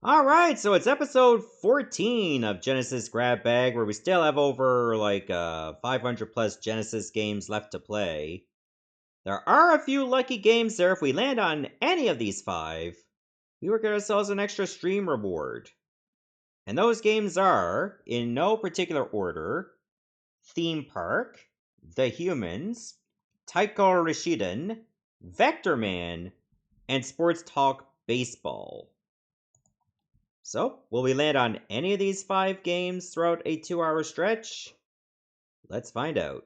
Alright, so it's episode 14 of Genesis Grab Bag, where we still have over, 500 plus Genesis games left to play. There are a few lucky games there. If we land on any of these 5, we will get ourselves an extra stream reward. And those games are, in no particular order, Theme Park, The Humans, Taiko Rishiden, Vector Man, and Sports Talk Baseball. So, will we land on any of these 5 games throughout a 2-hour stretch? Let's find out.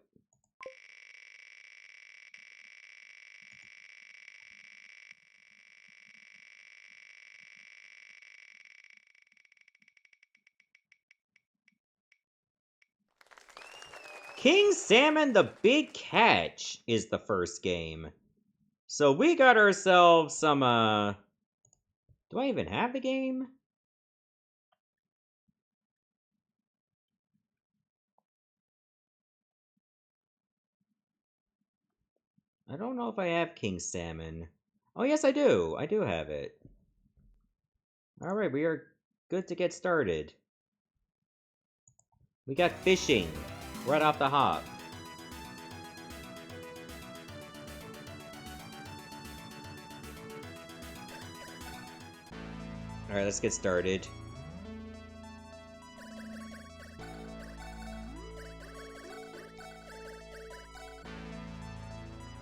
King Salmon the Big Catch is the first game. So we got ourselves some, do I even have the game? I don't know if I have King Salmon. Oh, yes, I do. I do have it. Alright, we are good to get started. We got fishing right off the hop. Alright, let's get started.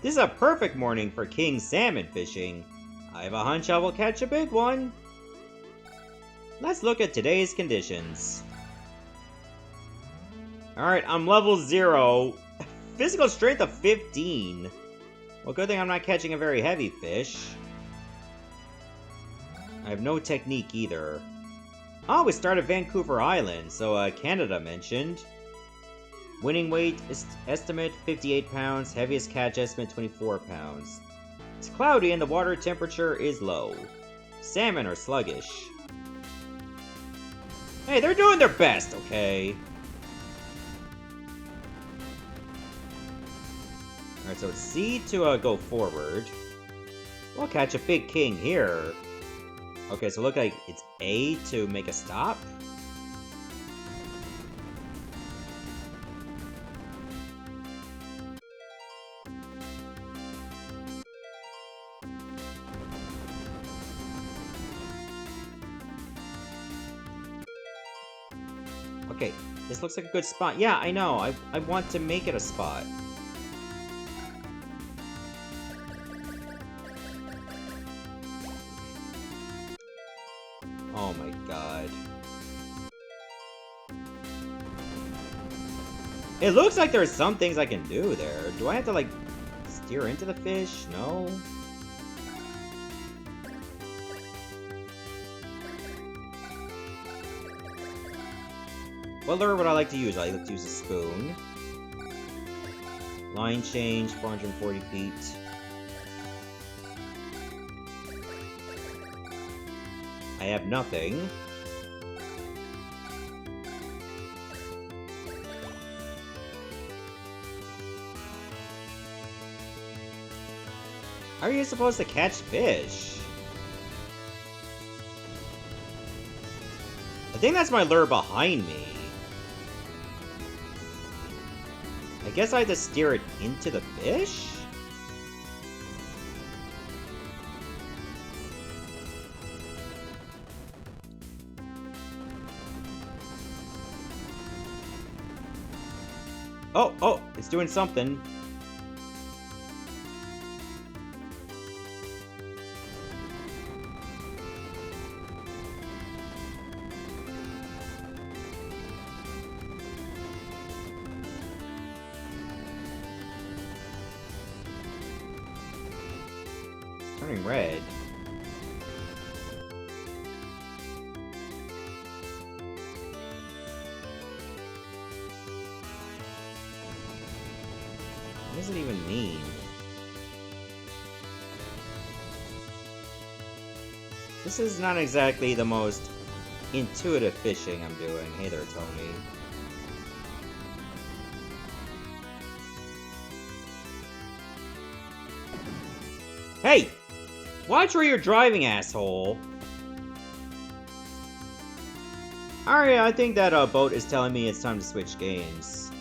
This is a perfect morning for king salmon fishing. I have a hunch I will catch a big one. Let's look at today's conditions. Alright, I'm level 0. Physical strength of 15. Well, good thing I'm not catching a very heavy fish. I have no technique either. Oh, we start at Vancouver Island, so Canada mentioned. Winning weight estimate 58 pounds, heaviest catch estimate 24 pounds. It's cloudy and the water temperature is low. Salmon are sluggish. Hey, they're doing their best, okay? Alright, so it's C to go forward. We'll catch a big king here. Okay, so look like it's A to make a stop. Okay, this looks like a good spot. Yeah, I know. I want to make it a spot. Oh my god. It looks like there's some things I can do there. Do I have to, steer into the fish? No? What lure would I like to use? I like to use a spoon. Line change, 440 feet. I have nothing. How are you supposed to catch fish? I think that's my lure behind me. I guess I have to steer it into the fish? Oh, it's doing something. Turning red. What does it even mean? This is not exactly the most intuitive fishing I'm doing. Hey there, Tony. Hey! Watch where you're driving, asshole! Alright, I think that boat is telling me it's time to switch games.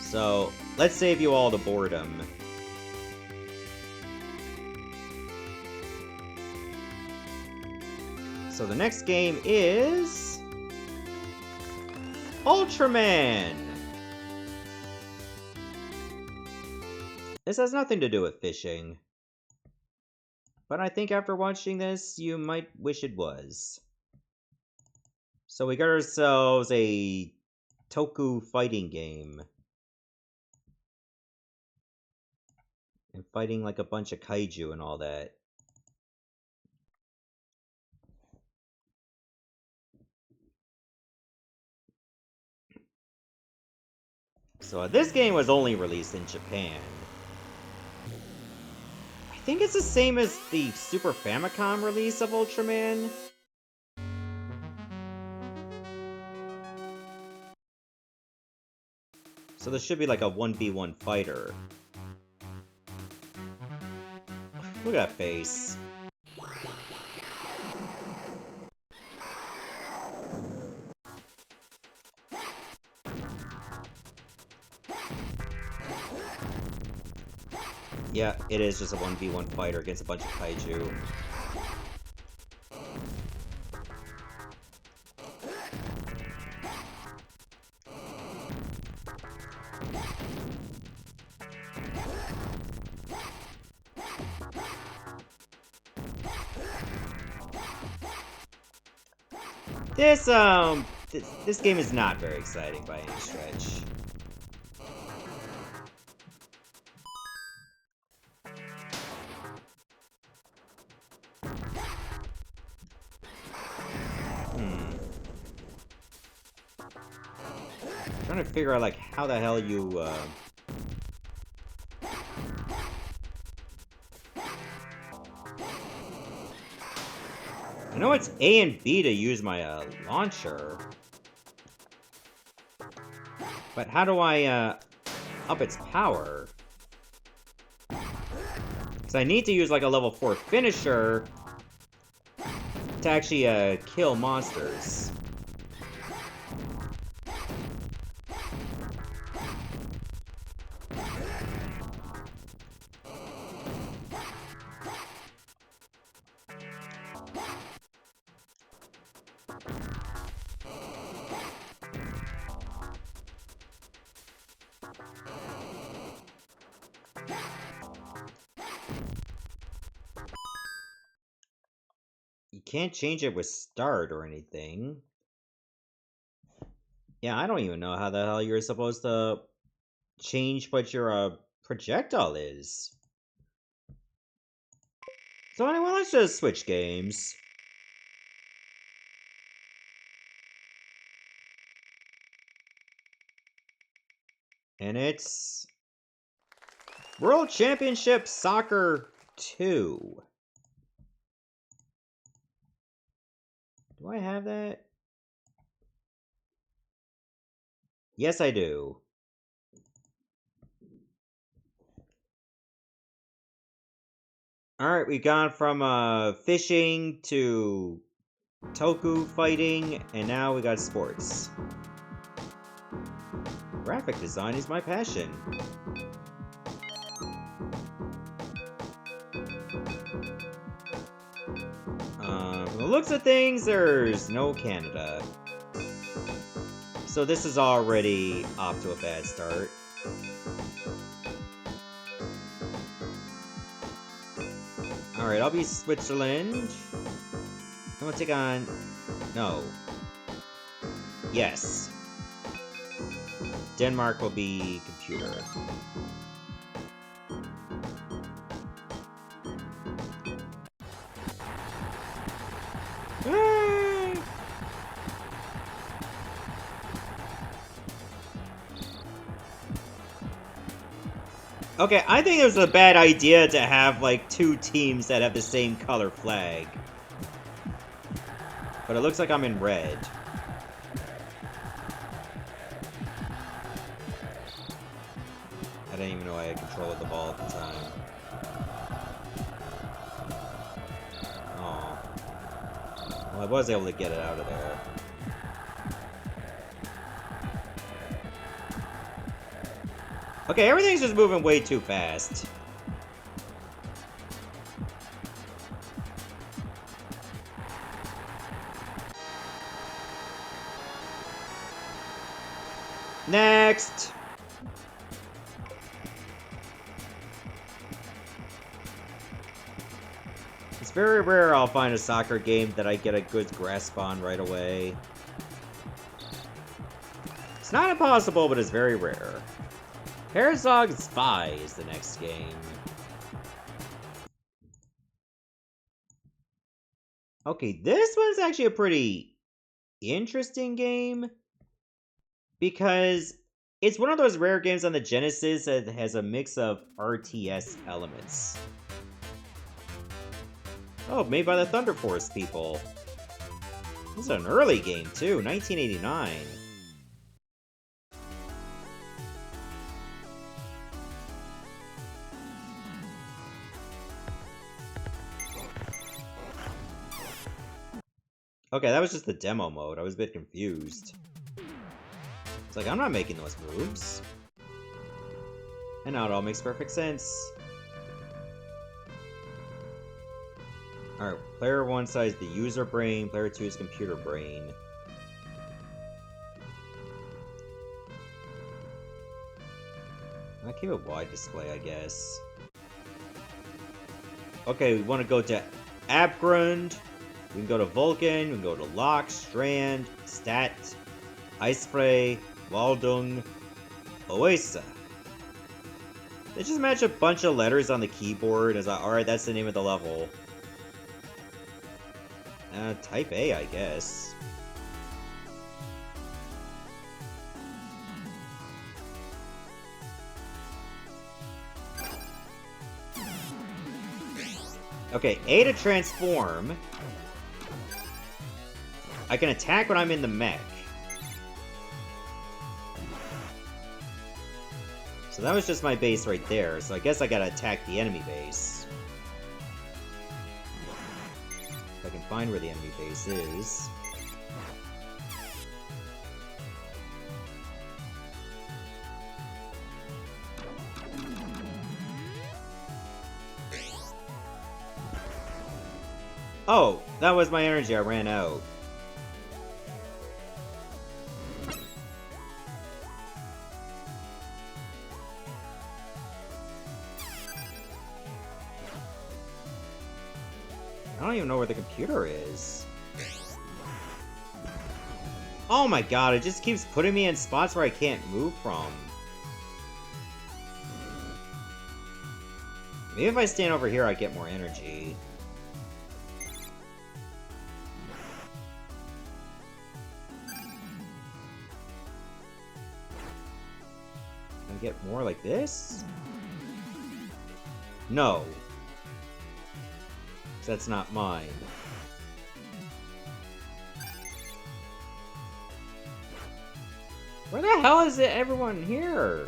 So, let's save you all the boredom. So the next game is... Ultraman! This has nothing to do with fishing. But I think after watching this, you might wish it was. So we got ourselves a Toku fighting game. And fighting like a bunch of kaiju and all that. So this game was only released in Japan. I think it's the same as the Super Famicom release of Ultraman. So this should be like a 1v1 fighter. Look at that face. Yeah, it is just a 1v1 fighter against a bunch of kaiju. This game is not very exciting by any stretch. Trying to figure out, like, how the hell you, I know it's A and B to use my, launcher. But how do I, up its power? Because I need to use, like, a level 4 finisher to actually, kill monsters. You can't change it with start or anything. Yeah, I don't even know how the hell you're supposed to change what your projectile is. So anyway, let's just switch games. And it's World Championship Soccer 2. Do I have that? Yes, I do. Alright, we've gone from fishing to Toku fighting, and now we got sports. Graphic design is my passion. From the looks of things, there's no Canada. So this is already off to a bad start. Alright, I'll be Switzerland. I'm gonna take on... No. Yes. Denmark will be computer. Okay, I think it was a bad idea to have, like, two teams that have the same color flag. But it looks like I'm in red. I didn't even know I had control of the ball at the time. Oh. Well, I was able to get it out of there. Okay, everything's just moving way too fast. Next! It's very rare I'll find a soccer game that I get a good grasp on right away. It's not impossible, but it's very rare. Herzog Zwei is the next game. Okay, this one's actually a pretty interesting game because it's one of those rare games on the Genesis that has a mix of RTS elements. Oh, made by the Thunder Force people. This is an early game, too, 1989. Okay, that was just the demo mode. I was a bit confused. It's like, I'm not making those moves. And now it all makes perfect sense. Alright, player 1 is the user brain, player 2 is computer brain. I keep a wide display, I guess. Okay, we want to go to Abgrund. We can go to Vulcan, we can go to Locke, Strand, Stat, Icefrey, Waldung, Oasa. They just match a bunch of letters on the keyboard. It's like, alright, that's the name of the level. Type A, I guess. Okay, A to transform. I can attack when I'm in the mech. So that was just my base right there, so I guess I gotta attack the enemy base. If I can find where the enemy base is. Oh, that was my energy, I ran out. I don't even know where the computer is. Oh my god, it just keeps putting me in spots where I can't move from. Maybe if I stand over here, I get more energy. Can I get more like this? No. That's not mine. Where the hell is it, everyone here?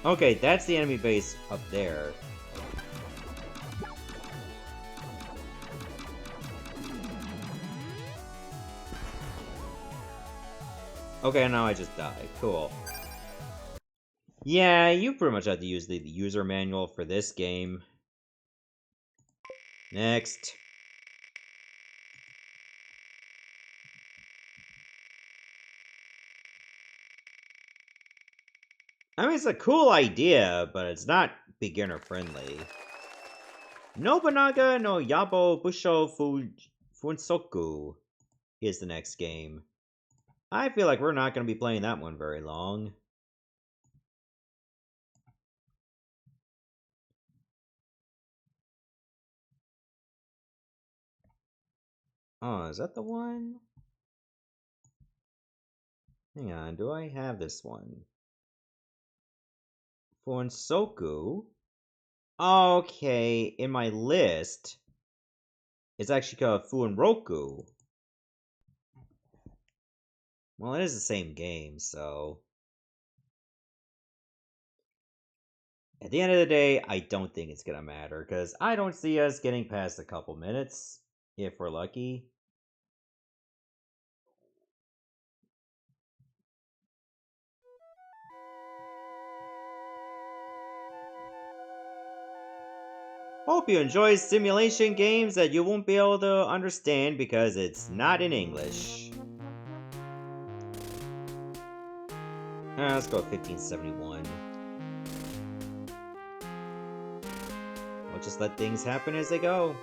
Okay, that's the enemy base up there. Okay, now I just died. Cool. Yeah, you pretty much have to use the user manual for this game. Next. I mean, it's a cool idea, but it's not beginner-friendly. Nobunaga no Yabou Bushou Fuuunroku is the next game. I feel like we're not going to be playing that one very long. Oh, is that the one? Hang on, do I have this one? Fuuunroku? Okay, in my list, it's actually called Fuuunroku. Well, it is the same game, so... At the end of the day, I don't think it's gonna matter, because I don't see us getting past a couple minutes, if we're lucky. Hope you enjoy simulation games that you won't be able to understand because it's not in English. Let's go with 1571. We'll just let things happen as they go.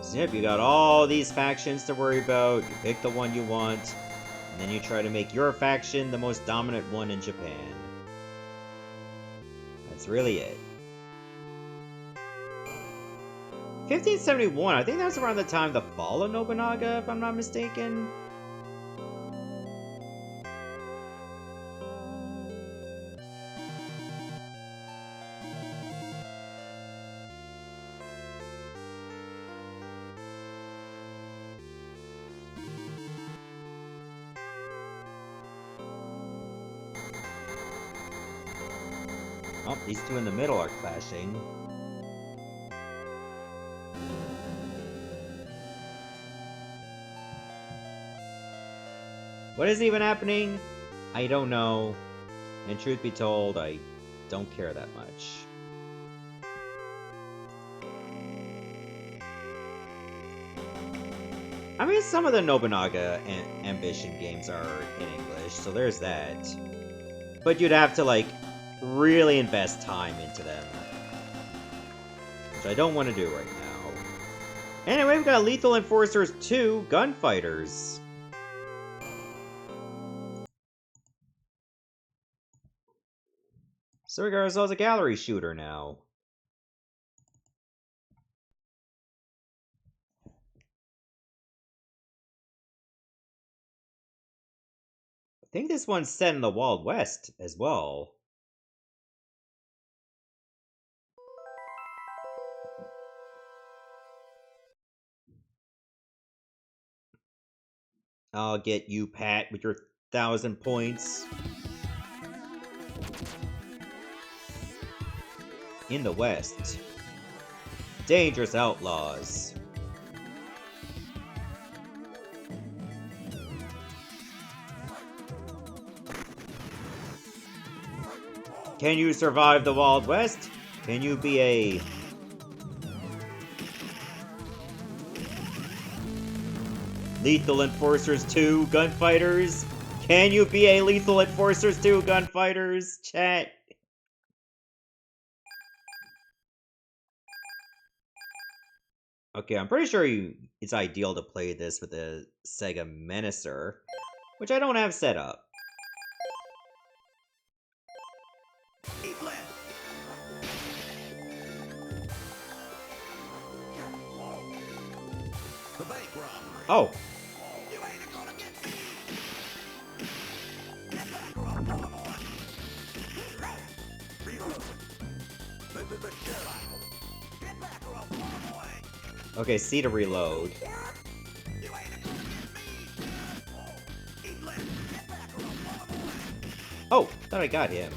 So yep, you got all these factions to worry about. You pick the one you want, and then you try to make your faction the most dominant one in Japan. That's really it. 1571, I think that was around the time of the fall of Nobunaga, if I'm not mistaken. Oh, these two in the middle are clashing. What is even happening? I don't know. And truth be told, I don't care that much. I mean, some of the Nobunaga Ambition games are in English, so there's that. But you'd have to, like, really invest time into them. Which I don't want to do right now. Anyway, we've got Lethal Enforcers 2 Gunfighters. So we got ourselves a gallery shooter now. I think this one's set in the Wild West as well. I'll get you, Pat, with your 1,000 points. In the West. Dangerous Outlaws. Can you survive the Wild West? Can you be a... Lethal Enforcers 2 Gunfighters? Can you be a Lethal Enforcers 2 Gunfighters? Chat. Okay, I'm pretty sure it's ideal to play this with a Sega Menacer, which I don't have set up. Oh. Okay, C to reload. Oh, thought I got him.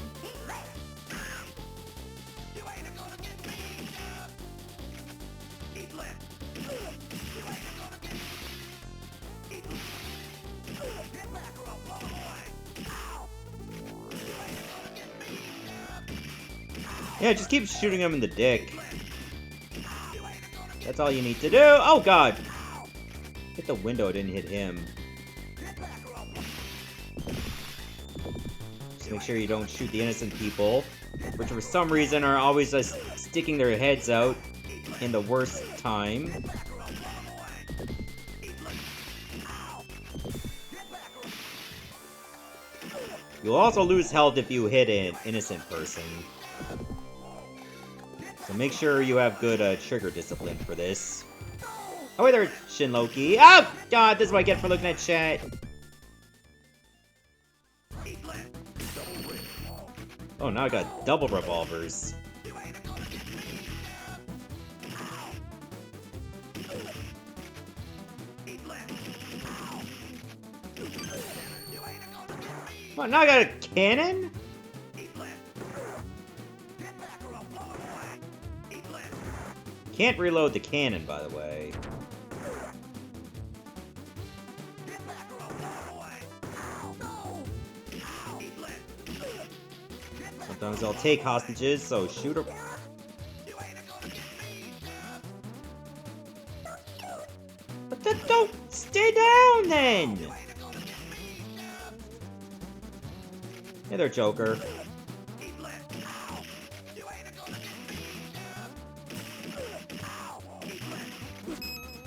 Yeah, just keep shooting him in the dick. That's all you need to do. Oh, God! Hit the window, didn't hit him. Just make sure you don't shoot the innocent people, which for some reason are always just sticking their heads out in the worst time. You'll also lose health if you hit an innocent person. So make sure you have good trigger discipline for this. Oh, wait, there's Shinloki. Oh, God, this is what I get for looking at chat. Oh, now I got double revolvers. Oh, now I got a cannon? Can't reload the cannon, by the way. Sometimes they'll take hostages, so shoot her. But then don't stay down then! Hey there, Joker.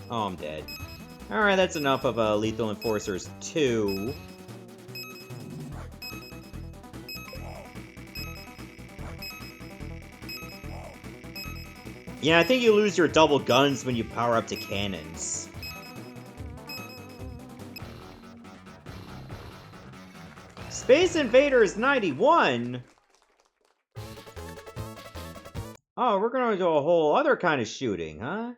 Oh, I'm dead. Alright, that's enough of Lethal Enforcers 2. Yeah, I think you lose your double guns when you power up to cannons. Space Invaders 91? Oh, we're gonna do a whole other kind of shooting, huh?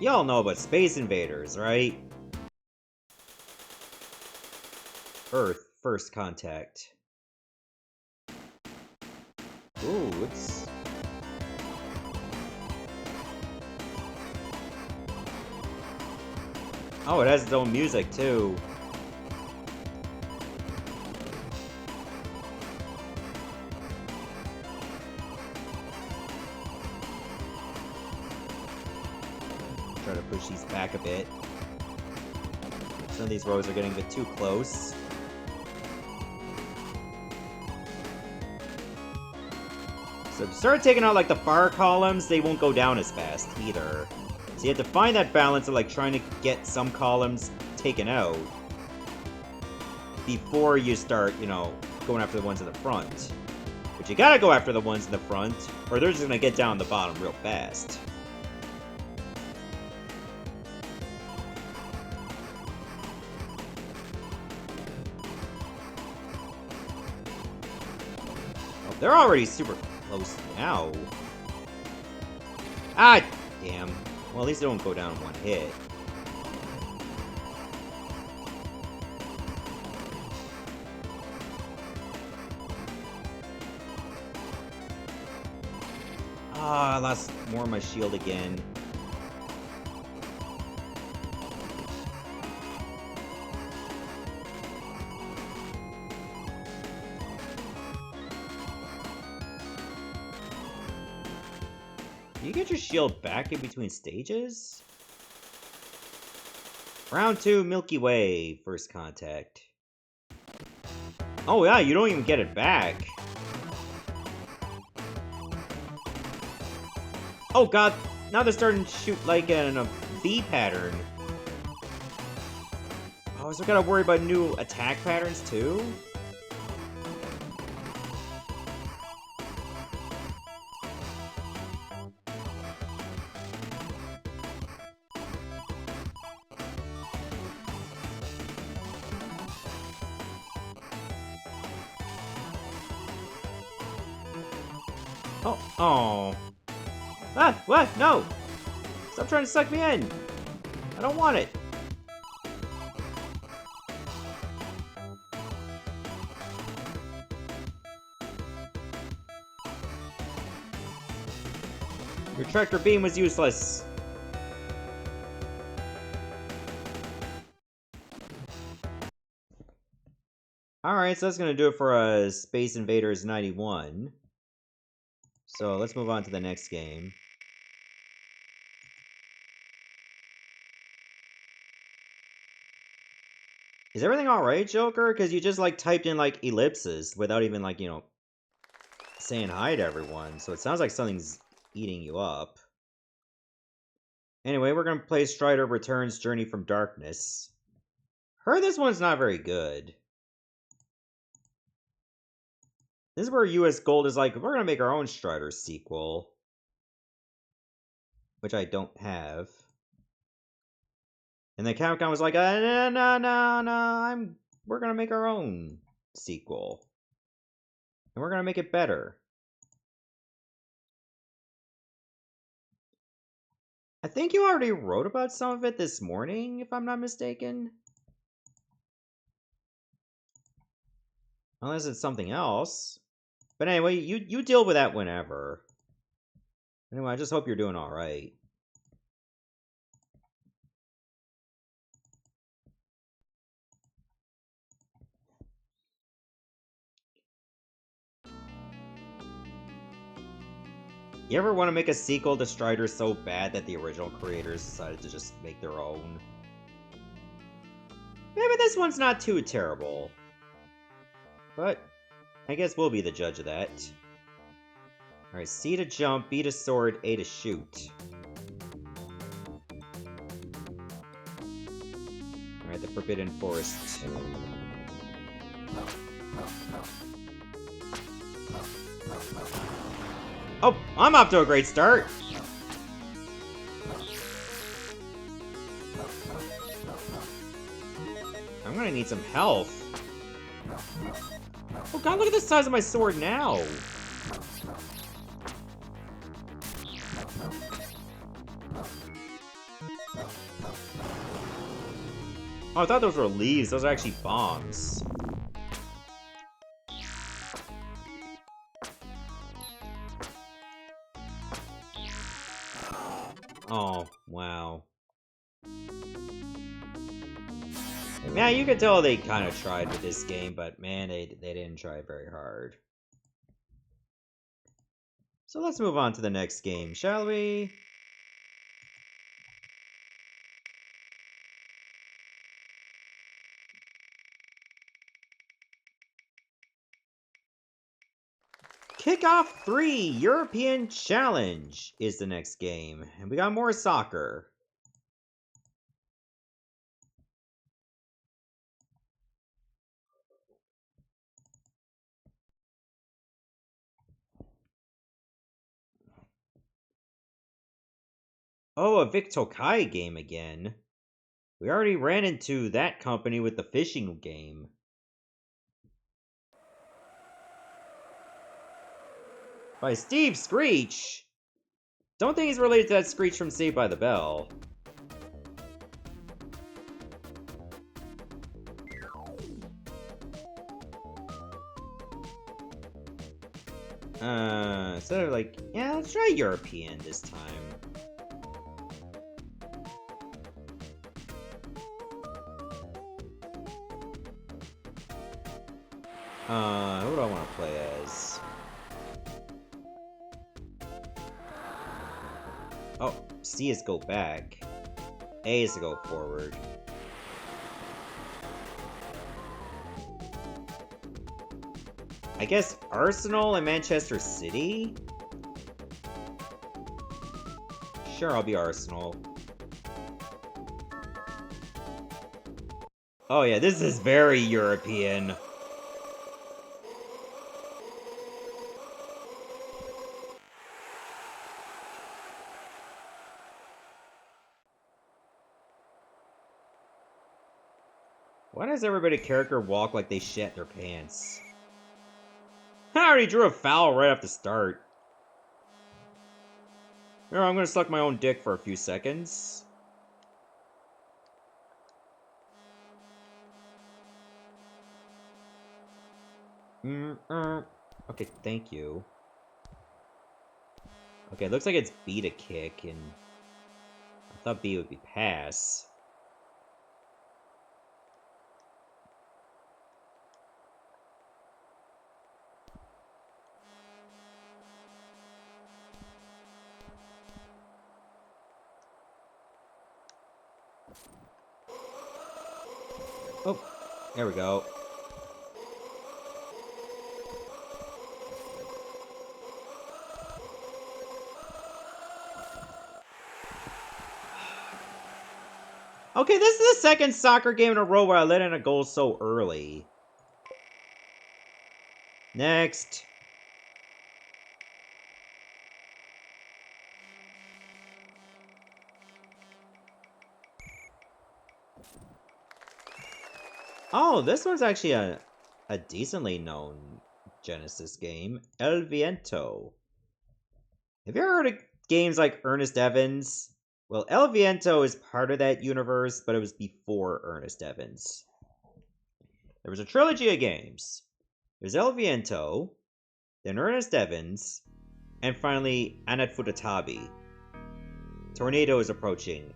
Y'all know about Space Invaders, right? Earth, First Contact. Ooh, it's... Oh, it has its own music, too. Try to push these back a bit. Some of these rows are getting a bit too close. So if you start taking out, like, the far columns, they won't go down as fast, either. So you have to find that balance of, like, trying to get some columns taken out before you start, you know, going after the ones in the front. But you gotta go after the ones in the front, or they're just gonna get down the bottom real fast. Oh, they're already super close now. Ah, damn. Well, at least they don't go down in one hit. Ah, I lost more of my shield again. Do you get your shield back in between stages? Round 2, Milky Way, First Contact. Oh yeah, you don't even get it back. Oh god, now they're starting to shoot like in a V pattern. Oh, so I gotta worry about new attack patterns too? Oh, oh. Ah, what? No! Stop trying to suck me in! I don't want it! Your tractor beam was useless! Alright, so that's gonna do it for Space Invaders 91. So let's move on to the next game. Is everything alright, Joker? Because you just, like, typed in, like, ellipses without even, like, you know, saying hi to everyone. So it sounds like something's eating you up. Anyway, we're gonna play Strider Returns Journey from Darkness. Heard this one's not very good. This is where US Gold is like, we're gonna make our own Strider sequel. Which I don't have. And then Capcom was like, no, we're gonna make our own sequel. And we're gonna make it better. I think you already wrote about some of it this morning, if I'm not mistaken. Unless it's something else. But anyway, you deal with that whenever. Anyway, I just hope you're doing alright. You ever want to make a sequel to Strider so bad that the original creators decided to just make their own? Maybe this one's not too terrible. But I guess we'll be the judge of that. Alright, C to jump, B to sword, A to shoot. Alright, the Forbidden Forest. Oh, I'm off to a great start! I'm gonna need some health. Oh god, look at the size of my sword now! Oh, I thought those were leaves. Those are actually bombs. Oh, wow. Man, you could tell they kind of tried with this game, but man, they didn't try very hard. So let's move on to the next game, shall we? Kickoff 3 European Challenge is the next game, and we got more soccer. Oh, a Vic Tokai game again. We already ran into that company with the fishing game. By Steve Screech! Don't think he's related to that Screech from Saved by the Bell. Instead of like, yeah, let's try European this time. Who do I want to play as? Oh, C is go back. A is to go forward. I guess Arsenal and Manchester City? Sure, I'll be Arsenal. Oh yeah, this is very European. Why does everybody's character walk like they shat their pants? I already drew a foul right off the start. Here, I'm gonna suck my own dick for a few seconds. Okay, thank you. Okay, looks like it's B to kick, and I thought B would be pass. Oh, there we go. Okay, this is the second soccer game in a row where I let in a goal so early. Next. Oh, this one's actually a decently known Genesis game. El Viento. Have you ever heard of games like Ernest Evans? Well, El Viento is part of that universe, but it was before Ernest Evans. There was a trilogy of games. There's El Viento, then Ernest Evans, and finally Anat Futatabi. Tornado is approaching,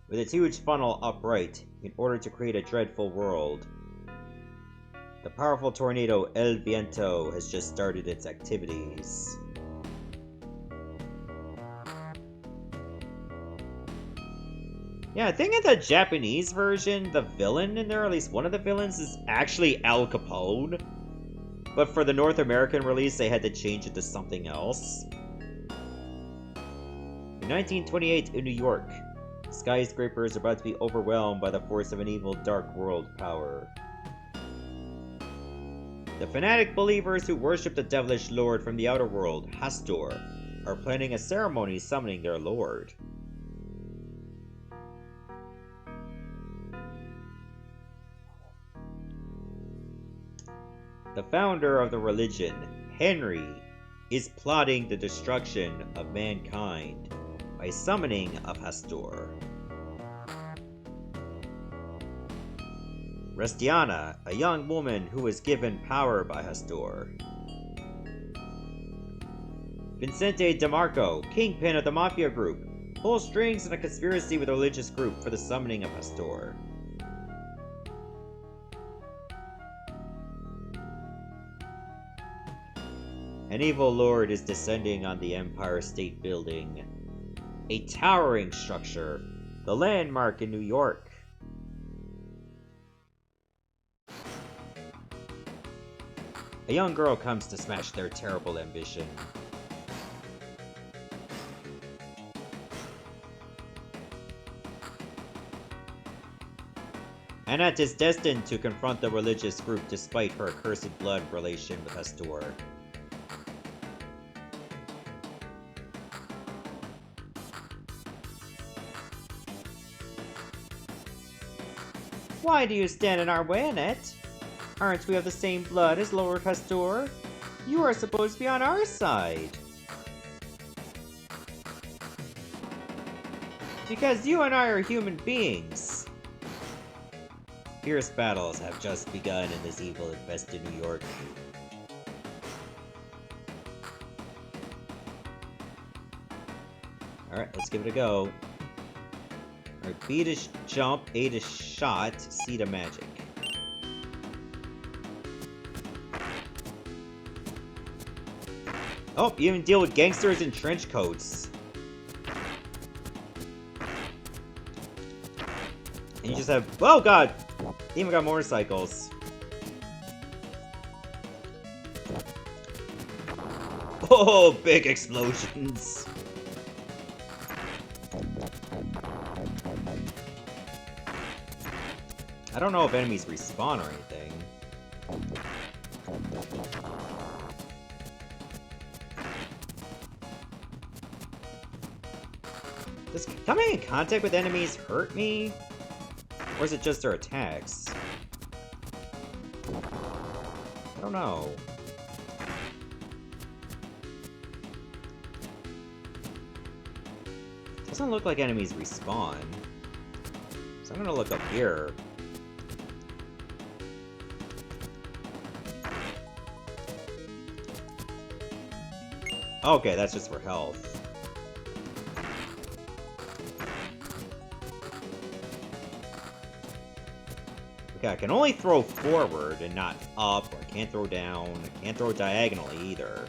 with its huge funnel upright in order to create a dreadful world. The powerful tornado El Viento has just started its activities. Yeah, I think in the Japanese version, the villain in there, at least one of the villains, is actually Al Capone. But for the North American release, they had to change it to something else. In 1928, in New York, skyscrapers are about to be overwhelmed by the force of an evil dark world power. The fanatic believers who worship the devilish lord from the outer world, Hastur, are planning a ceremony summoning their lord. The founder of the religion, Henry, is plotting the destruction of mankind by summoning of Hastur. Restiana, a young woman who was given power by Hastur. Vincente DeMarco, kingpin of the mafia group, pulls strings in a conspiracy with a religious group for the summoning of Hastur. An evil lord is descending on the Empire State Building, a towering structure, the landmark in New York. A young girl comes to smash their terrible ambition. Anat is destined to confront the religious group despite her accursed blood relation with Hastur. Why do you stand in our way, Annette? Aren't we of the same blood as Lord Hastur? You are supposed to be on our side. Because you and I are human beings. Fierce battles have just begun in this evil-infested New York. Alright, let's give it a go. Alright, B to jump, A to shot, C to magic. Oh, you even deal with gangsters in trench coats. And you just have... Oh god! They even got motorcycles. Oh, big explosions. I don't know if enemies respawn or anything. Does coming in contact with enemies hurt me? Or is it just their attacks? I don't know. Doesn't look like enemies respawn. So I'm gonna look up here. Okay, that's just for health. Okay, I can only throw forward and not up, or I can't throw down, I can't throw diagonally either.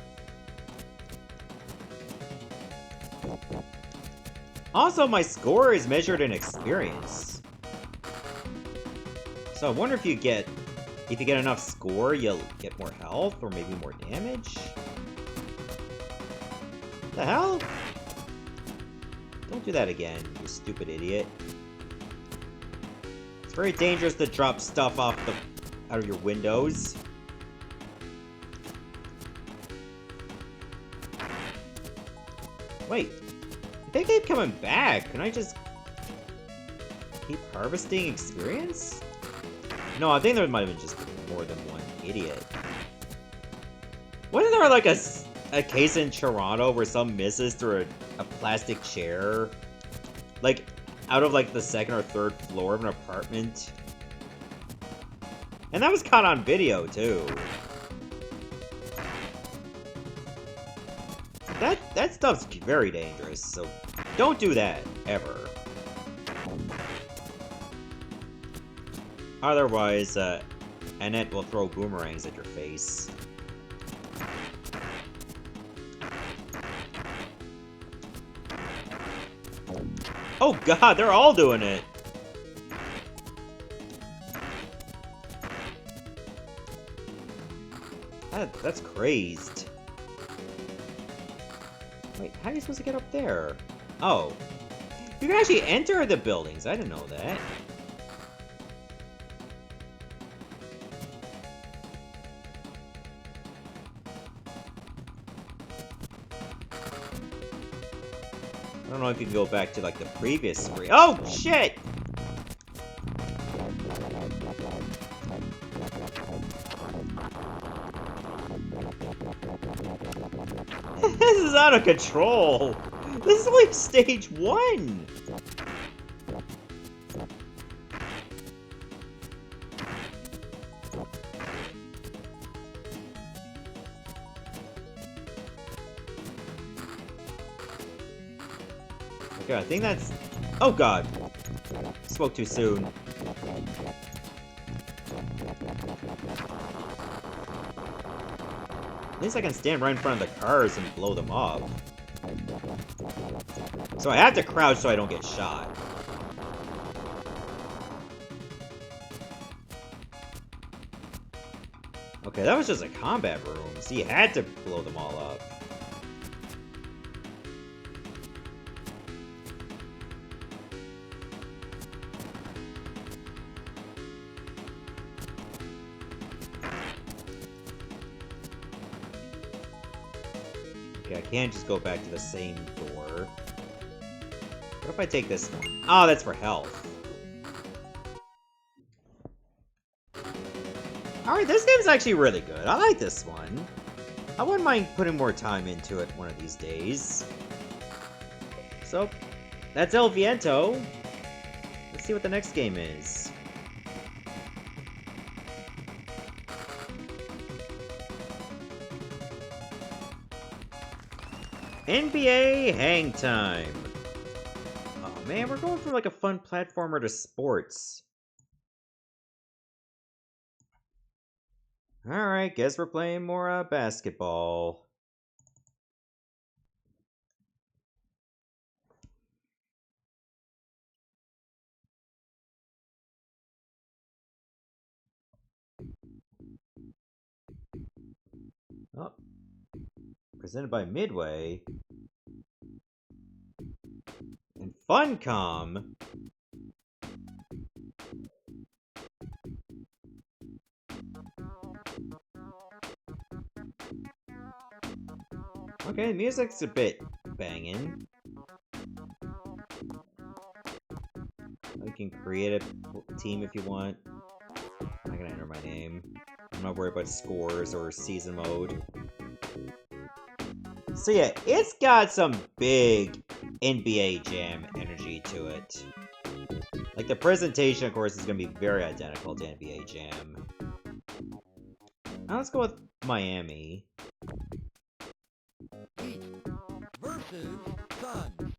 Also, my score is measured in experience. So I wonder if you get enough score, you'll get more health, or maybe more damage? The hell? Don't do that again, you stupid idiot. It's very dangerous to drop stuff out of your windows. Wait, they keep coming back. Can I just keep harvesting experience? No, I think there might have been just more than one idiot. Wasn't there like a case in Toronto where some misses through a plastic chair? Like, out of like the second or third floor of an apartment? And that was caught on video, too. that stuff's very dangerous, so don't do that, ever. Otherwise, Annette will throw boomerangs at your face. Oh god, they're all doing it! That's crazed. Wait, how are you supposed to get up there? Oh. You can actually enter the buildings. I didn't know that. I don't know if you can go back to, like, the previous screen. Oh, shit! This is out of control! This is like stage 1! Okay, I think that's... Oh god! Spoke too soon. At least I can stand right in front of the cars and blow them up. So I have to crouch so I don't get shot. Okay, that was just a combat room, so you had to blow them all up. Okay, I can't just go back to the same door. What if I take this one? Oh, that's for health. Alright, this game's actually really good. I like this one. I wouldn't mind putting more time into it one of these days. So, that's El Viento. Let's see what the next game is. NBA Hang Time. Oh man, we're going from like a fun platformer to sports. Alright, guess we're playing more basketball. Oh. Presented by Midway. And Funcom. Okay, the music's a bit banging. You can create a team if you want. I'm not gonna enter my name. I'm not worried about scores or season mode. So yeah, it's got some big NBA Jam energy to it. Like, the presentation, of course, is going to be very identical to NBA Jam. Now let's go with Miami. Heat versus Sun.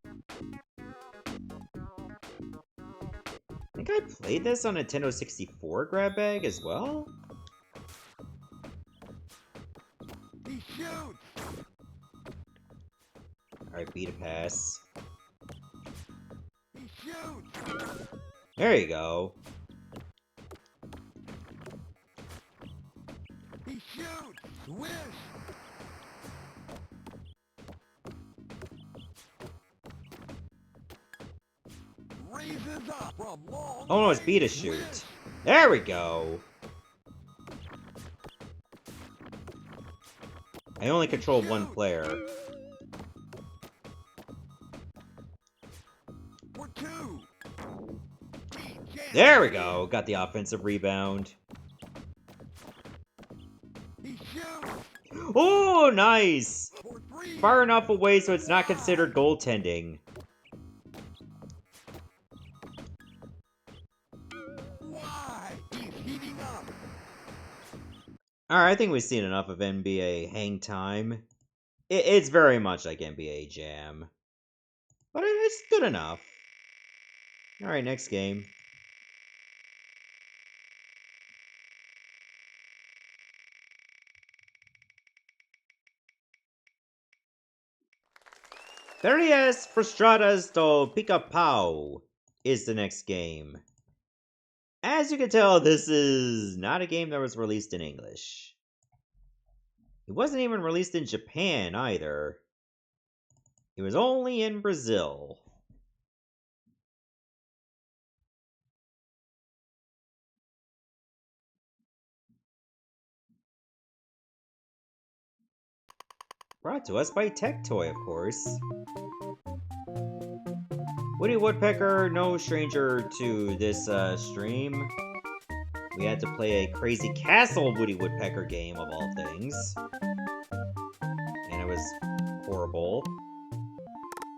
I think I played this on Nintendo 64 grab bag as well? He shoots. Alright, beat a pass. He shoots. There you go. He shoots. Swish. Raises up from long. Oh no, it's beat a shoot. There we go. I only control one player. For two. There we go. Got the offensive rebound. He shoots. Oh, nice! For three. Far enough away so it's not considered goaltending. Why? He's heating up. Alright, I think we've seen enough of NBA Hang Time. It's very much like NBA Jam. But it's good enough. Alright, next game. Ferias, Frustradas do Pica is the next game. As you can tell, this is not a game that was released in English. It wasn't even released in Japan either. It was only in Brazil. Brought to us by Tech Toy, of course. Woody Woodpecker, no stranger to this stream. We had to play a Crazy Castle Woody Woodpecker game, of all things. And it was horrible.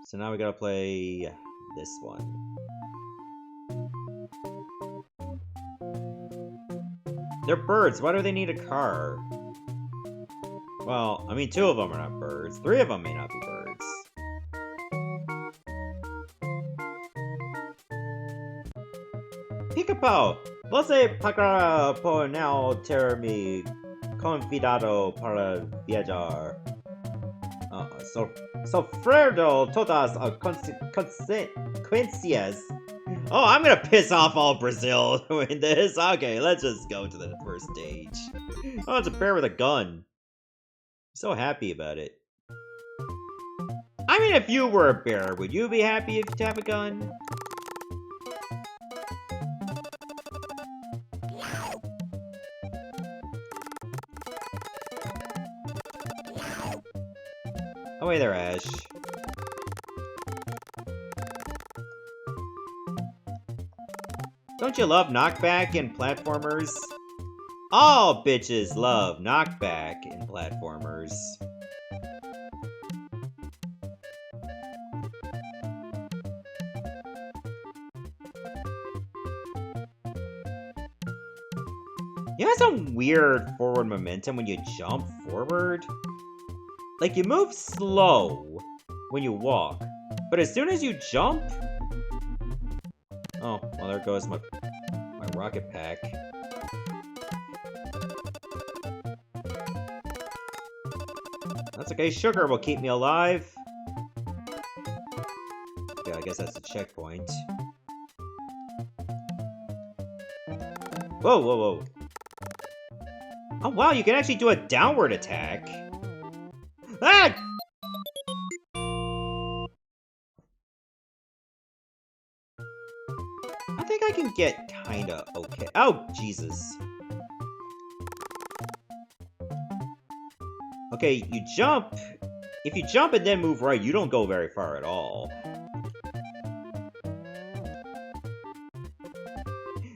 So now we gotta play this one. They're birds, why do they need a car? Well, I mean, 2 of them are not birds. 3 of them may not be birds. Pica-pau! Você pagará por não ter me convidado para viajar. Sofrendo todas as consequências. Oh, I'm gonna piss off all Brazil doing this. Okay, let's just go to the first stage. Oh, it's a bear with a gun. So happy about it. I mean, if you were a bear, would you be happy if you have a gun? Oh, hey there, Ash. Don't you love knockback in platformers? All bitches love knockback in platformers. You have some weird forward momentum when you jump forward. Like, you move slow when you walk, but as soon as you jump... Oh, well, there goes my rocket pack. That's okay, sugar will keep me alive. Okay, I guess that's the checkpoint. Whoa, whoa, whoa. Oh, wow, you can actually do a downward attack. Ah! I think I can get kinda okay. Oh, Jesus. Okay, you jump. If you jump and then move right, you don't go very far at all.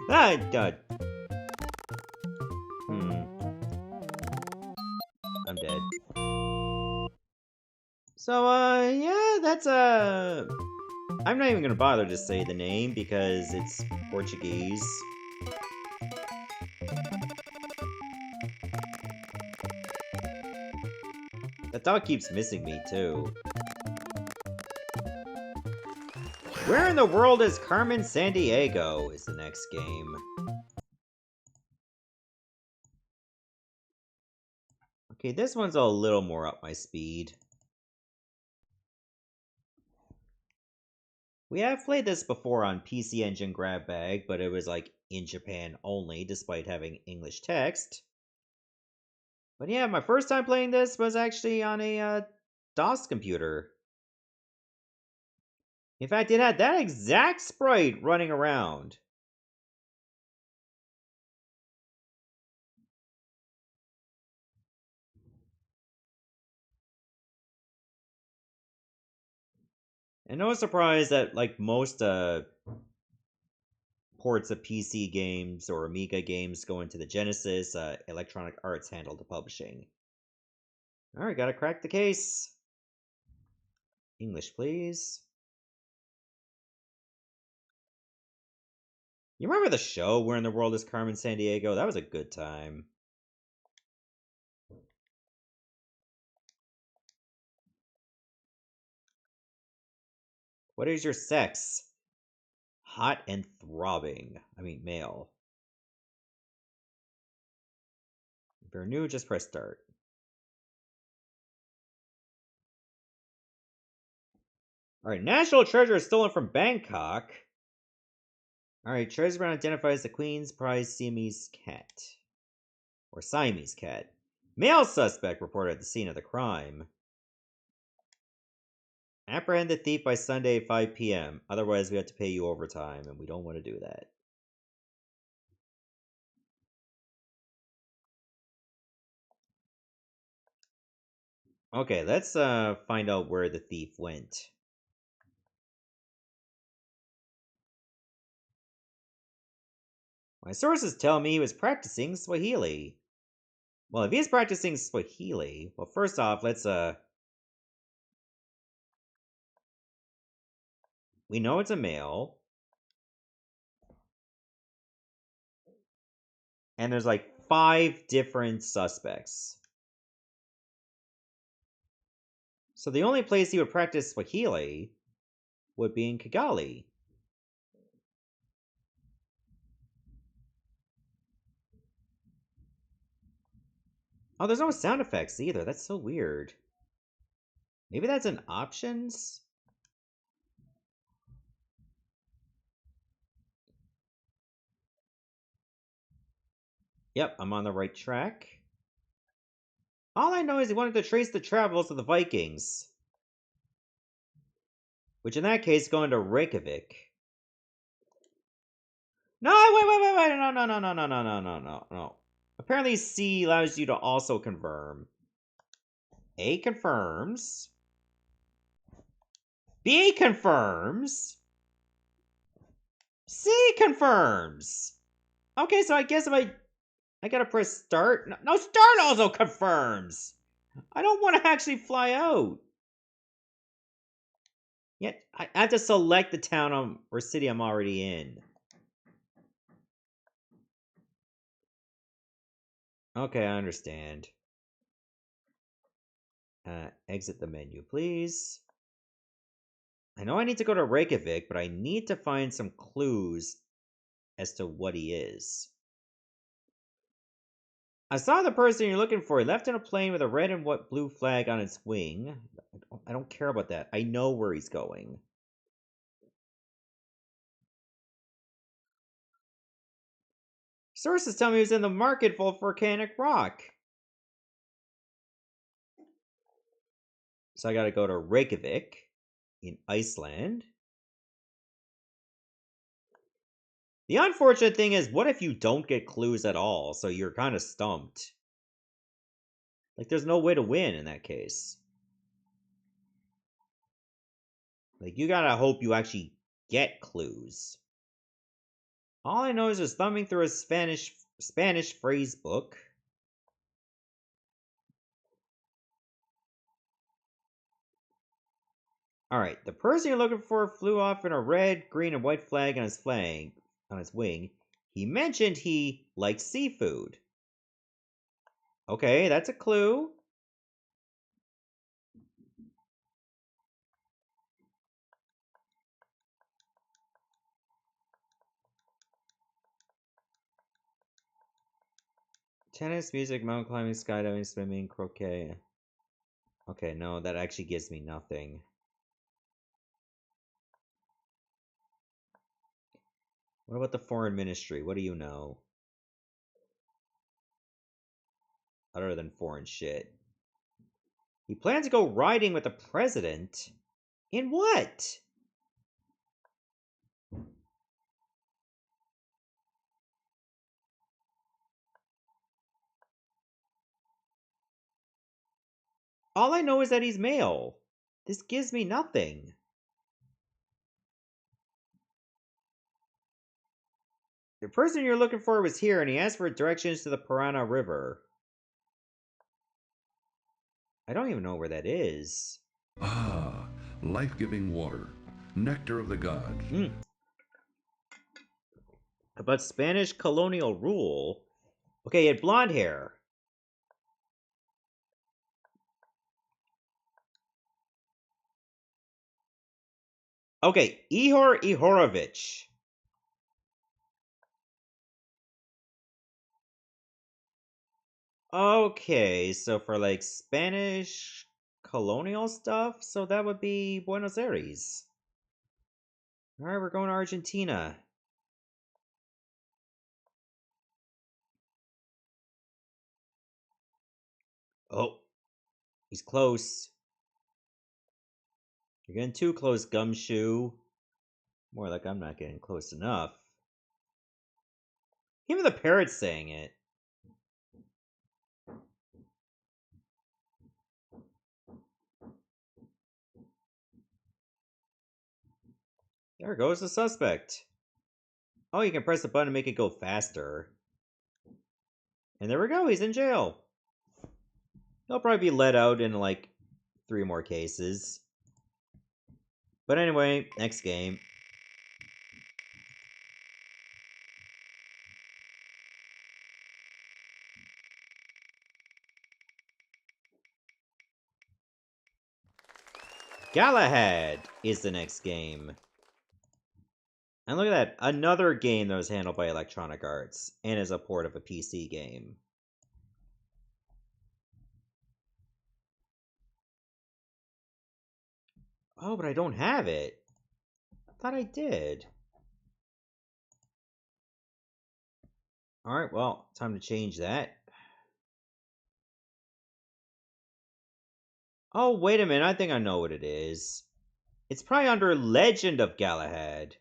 Ah, God. I'm dead. So, yeah, that's, I'm not even gonna bother to say the name because it's Portuguese. That dog keeps missing me, too. Where in the world is Carmen Sandiego is the next game. Okay, this one's a little more up my speed. We have played this before on PC Engine Grab Bag, but it was like in Japan only, despite having English text. But yeah, my first time playing this was actually on a DOS computer. In fact, it had that exact sprite running around. And no surprise that, like most ports of PC games or Amiga games go into the Genesis, Electronic Arts handled the publishing. Alright, gotta crack the case. English, please. You remember the show Where in the World is Carmen Sandiego? That was a good time. What is your sex? Hot and throbbing. I mean, male. If you're new, just press start. Alright, national treasure is stolen from Bangkok. Alright, treasure been identified as the Queen's Prize Siamese cat. Or Siamese cat. Male suspect reported at the scene of the crime. Apprehend the thief by Sunday at 5 p.m. Otherwise, we have to pay you overtime, and we don't want to do that. Okay, let's find out where the thief went. My sources tell me he was practicing Swahili. Well, if he's practicing Swahili, well, first off, let's we know it's a male. And there's like 5 different suspects. So the only place he would practice Swahili would be in Kigali. Oh, there's no sound effects either. That's so weird. Maybe that's in options? Yep, I'm on the right track. All I know is he wanted to trace the travels of the Vikings. Which in that case, going to Reykjavik. No, wait. No. Apparently C allows you to also confirm. A confirms. B confirms. C confirms. Okay, so I guess if I gotta press start. No, start also confirms. I don't want to actually fly out. Yet I have to select the town or city I'm already in. Okay, I understand. Exit the menu, please. I know I need to go to Reykjavik, but I need to find some clues as to what he is. I saw the person you're looking for. He left in a plane with a red and white blue flag on its wing. I don't care about that. I know where he's going. Sources tell me he was in the market full of volcanic rock. So I gotta go to Reykjavik in Iceland. The unfortunate thing is, what if you don't get clues at all, so you're kind of stumped? Like, there's no way to win in that case. Like, you gotta hope you actually get clues. All I know is just thumbing through a Spanish phrase book. Alright, the person you're looking for flew off in a red, green, and white flag on his wing. He mentioned he likes seafood. Okay, that's a clue. Tennis, music, mountain climbing, skydiving, swimming, croquet. Okay, no, that actually gives me nothing. What about the foreign ministry? What do you know? Other than foreign shit. He plans to go riding with the president? In what? All I know is that he's male. This gives me nothing. The person you're looking for was here, and he asked for directions to the Parana River. I don't even know where that is. Ah, life-giving water, nectar of the gods. About Spanish colonial rule. Okay, he had blonde hair. Okay, Ihor Ihorovich. Okay, so for like Spanish colonial stuff, so that would be Buenos Aires. Alright, we're going to Argentina. Oh, he's close. You're getting too close, Gumshoe. More like I'm not getting close enough. Even the parrot's saying it. There goes the suspect. Oh, you can press the button to make it go faster. And there we go, he's in jail. He'll probably be let out in like 3 more cases. But anyway, next game. Galahad is the next game. And look at that, another game that was handled by Electronic Arts and is a port of a PC game. Oh, but I don't have it. I thought I did. Alright, well, time to change that. Oh, wait a minute, I think I know what it is. It's probably under Legend of Galahad.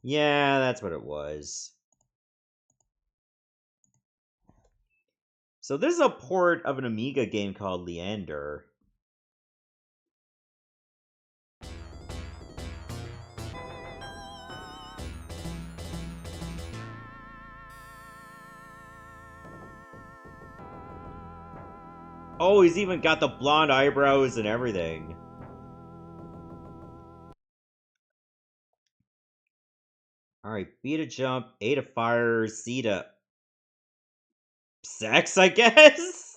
Yeah, that's what it was. So this is a port of an Amiga game called Leander. Oh, he's even got the blonde eyebrows and everything. Alright, B to jump, A to fire, C to... sex, I guess?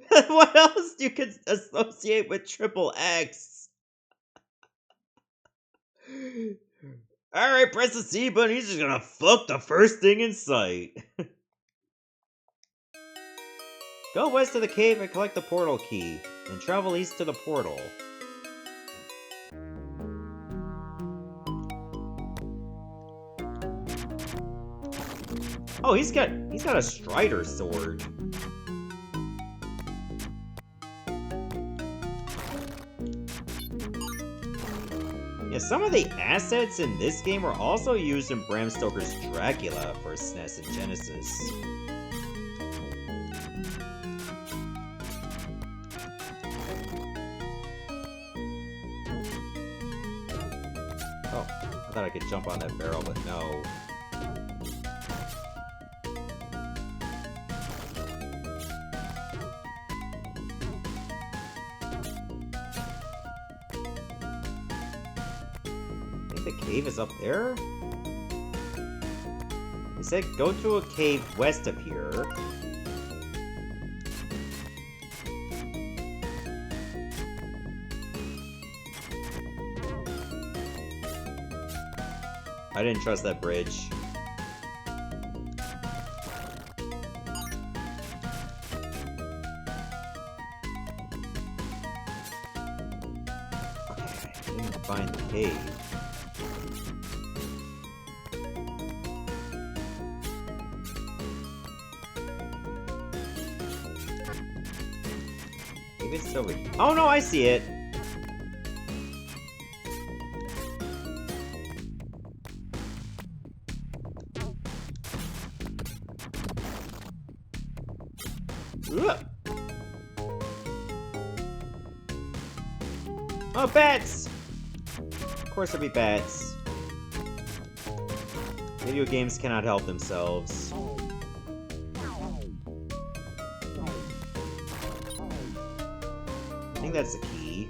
What else you could associate with triple X? Alright, press the C button, he's just gonna fuck the first thing in sight. Go west to the cave and collect the portal key, and travel east to the portal. Oh, he's got a Strider sword. Yeah, some of the assets in this game were also used in Bram Stoker's Dracula for SNES and Genesis. Oh, I thought I could jump on that barrel, but no. Cave is up there? It said go to a cave west of here. I didn't trust that bridge. Okay, I didn't find the cave. Oh no, I see it. Ugh. Oh, bats! Of course there'll be bats. Video games cannot help themselves. I think that's the key.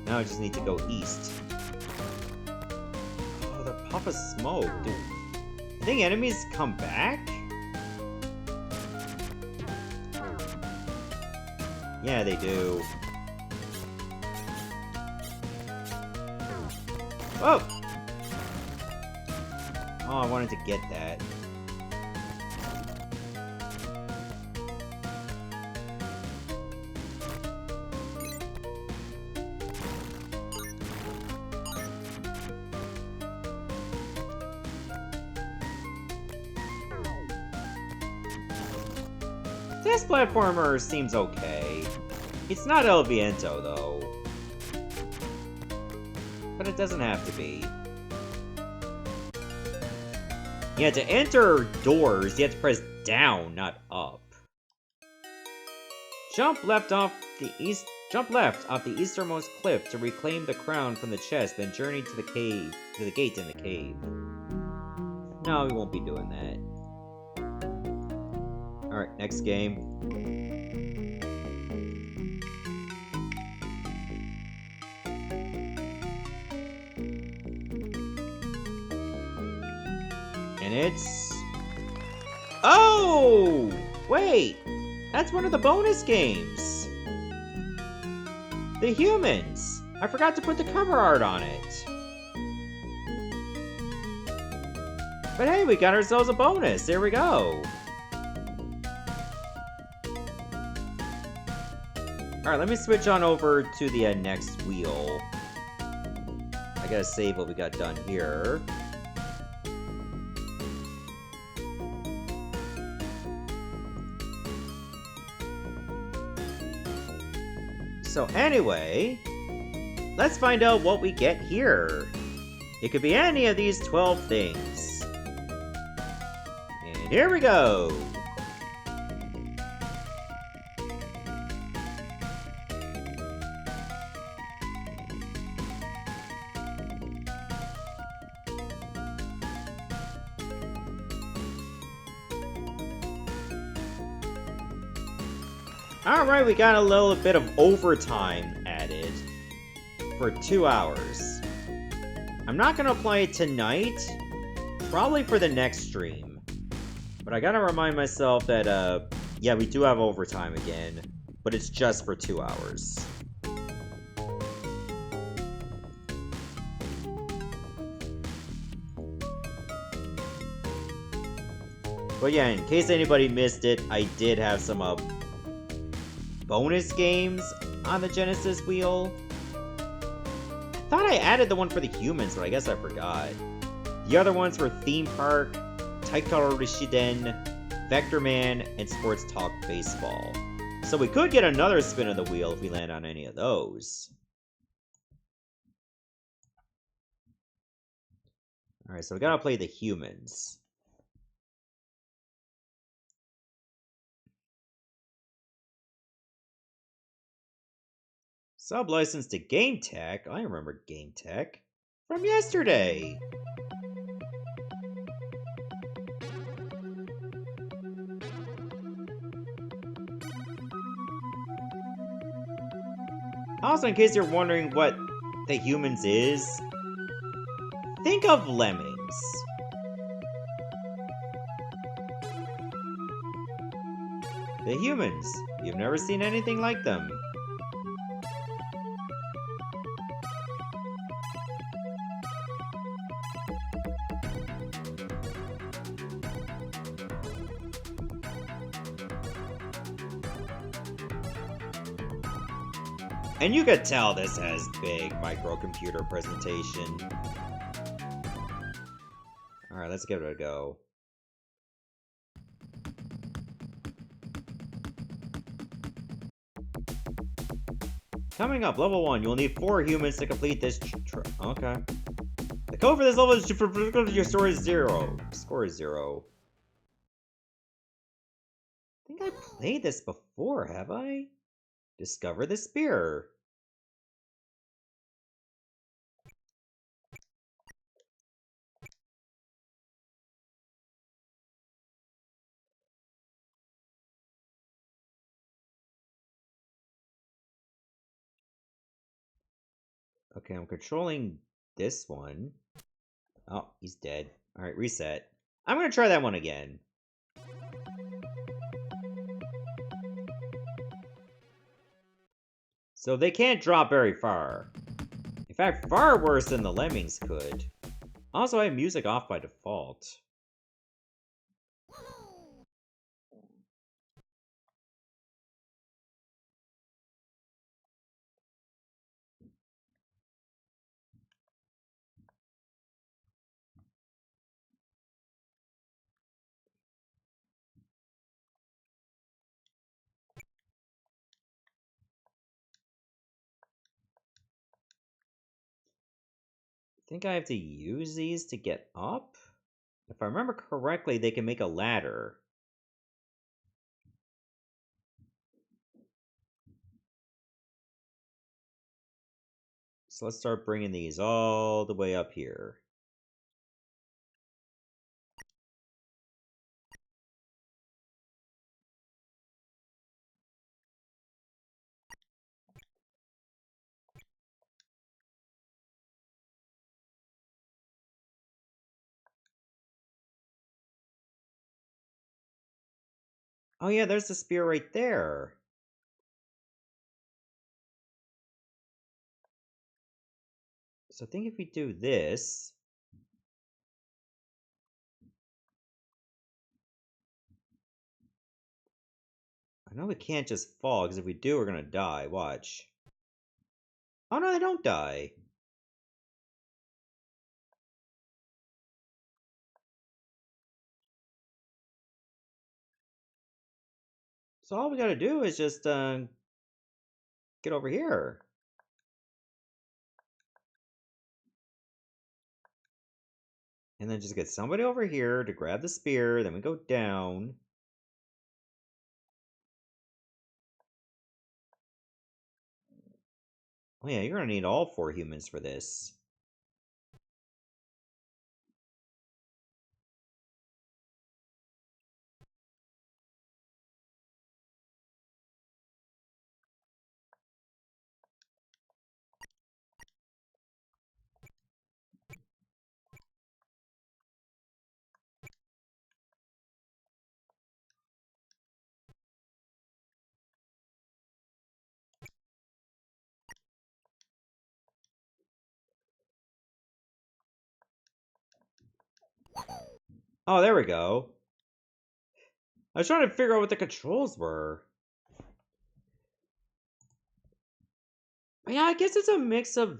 Now I just need to go east. Oh, the puff of smoke, dude. I think enemies come back? Yeah, they do. Whoa! Oh, I wanted to get that. This platformer seems okay. It's not El Viento, though. But it doesn't have to be. Yeah, to enter doors, you have to press down, not up. Jump left off the easternmost cliff to reclaim the crown from the chest, then journey to the gate in the cave. No, we won't be doing that. Alright, next game. And it's... Oh! Wait! That's one of the bonus games! The Humans! I forgot to put the cover art on it. But hey, we got ourselves a bonus! There we go! Alright, let me switch on over to the next wheel. I gotta save what we got done here. So anyway, let's find out what we get here. It could be any of these 12 things. And here we go! Alright, we got a little bit of overtime added for 2 hours. I'm not gonna play it tonight, probably for the next stream. But I gotta remind myself that, yeah, we do have overtime again, but it's just for 2 hours. But yeah, in case anybody missed it, I did have some, bonus games on the Genesis wheel. I thought I added the one for the Humans, but I guess I forgot. The other ones were Theme Park, Taiketsu Rishiden, Vector Man, and Sports Talk Baseball. So we could get another spin of the wheel if we land on any of those. Alright, so we gotta play the Humans. Sub-licensed to Game Tech. I remember Game Tech from yesterday. Also, in case you're wondering what the Humans is, think of Lemmings. The Humans. You've never seen anything like them. And you could tell this has big microcomputer presentation. Alright, let's give it a go. Coming up, level 1. You will need 4 humans to complete this okay. The code for this level is your score is 0. Score is 0. I think I played this before, have I? Discover the spear. Okay, I'm controlling this one. Oh, he's dead. Alright, reset. I'm gonna try that one again. So they can't drop very far. In fact, far worse than the Lemmings could. Also, I have music off by default. I think I have to use these to get up? If I remember correctly, they can make a ladder. So let's start bringing these all the way up here. Oh yeah, there's the spear right there. So I think if we do this... I know we can't just fall, because if we do, we're gonna die. Watch. Oh no, they don't die. So all we gotta do is just, get over here. And then just get somebody over here to grab the spear, then we go down. Oh yeah, you're gonna need all 4 humans for this. Oh, there we go. I was trying to figure out what the controls were. But yeah, I guess it's a mix of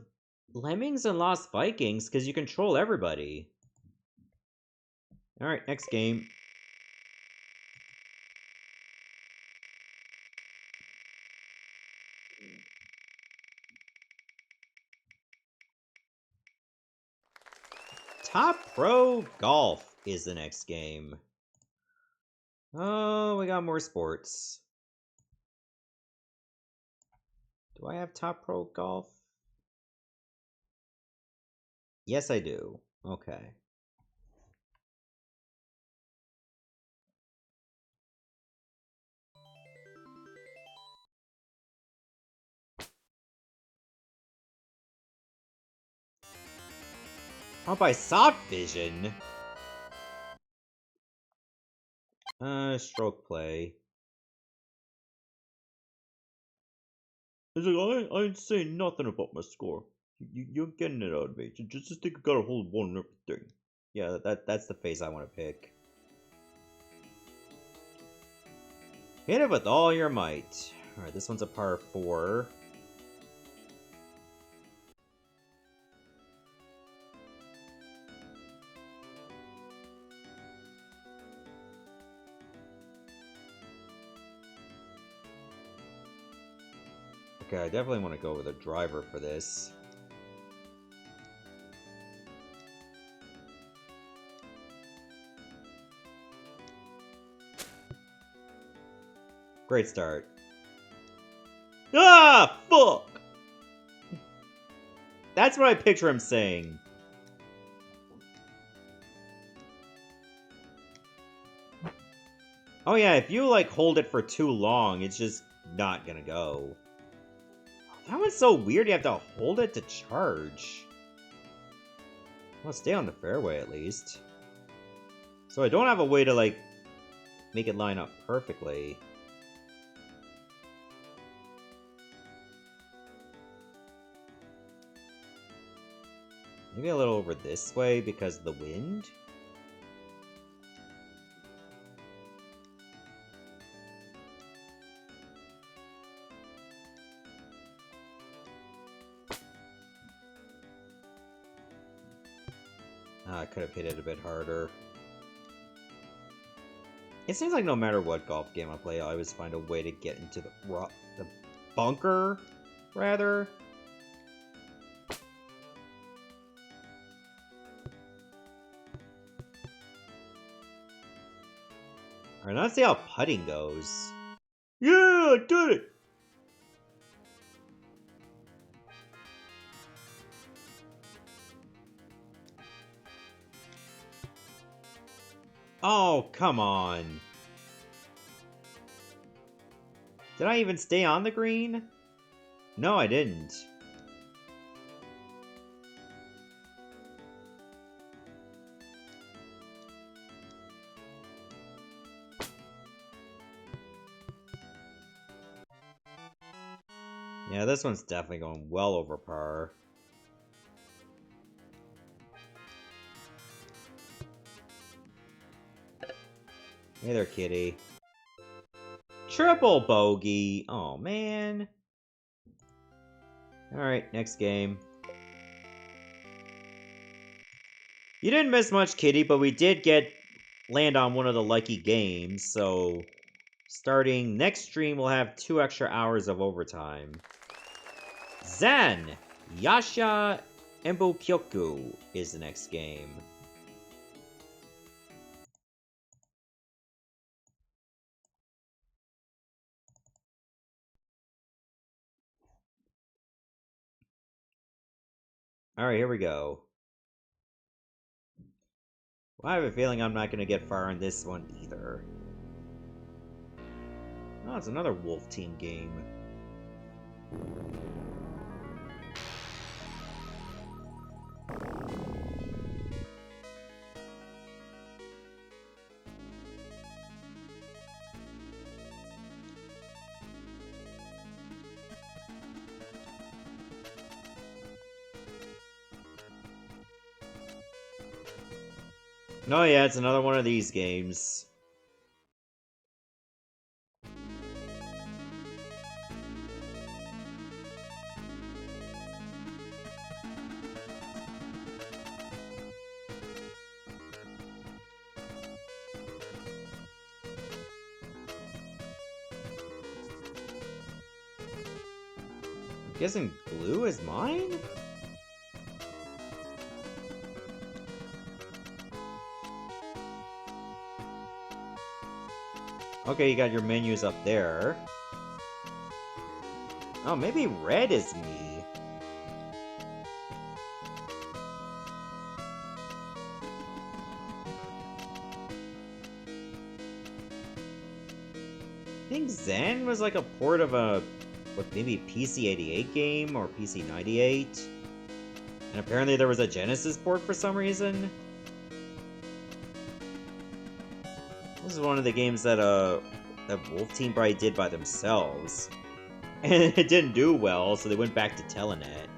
Lemmings and Lost Vikings, because you control everybody. Alright, next game. Top Pro Golf is the next game. Oh, we got more sports. Do I have Top Pro Golf? Yes, I do. Okay. Oh, by Soft Vision? Stroke play. He's like, I ain't saying nothing about my score. You're getting it out of me. Just think I got a hold one and everything. Yeah, that's the face I want to pick. Hit it with all your might. Alright, this one's a par 4. Okay, I definitely want to go with a driver for this. Great start. Ah, fuck! That's what I picture him saying. Oh yeah, if you like hold it for too long, it's just not gonna go. That one's so weird, you have to hold it to charge. Well, stay on the fairway at least. So I don't have a way to, like, make it line up perfectly. Maybe a little over this way because of the wind? I could have hit it a bit harder. It seems like no matter what golf game I play, I always find a way to get into the bunker, rather. Alright, now let's see how putting goes. Yeah, I did it! Oh, come on. Did I even stay on the green? No, I didn't. Yeah, this one's definitely going well over par. Hey there, kitty. Triple bogey! Oh, man. Alright, next game. You didn't miss much, kitty, but we did land on one of the lucky games, so starting next stream, we'll have 2 extra hours of overtime. Zen! Yasha Enbukyoku is the next game. Alright, here we go. Well, I have a feeling I'm not going to get far on this one either. Oh, it's another Wolf Team game. Oh yeah, it's another one of these games. I'm guessing blue is mine? Okay, you got your menus up there. Oh, maybe red is me. I think Zen was like a port of a, what, maybe PC-88 game or PC-98? And apparently there was a Genesis port for some reason. This is one of the games that that Wolf Team probably did by themselves. And it didn't do well, so they went back to Telenet.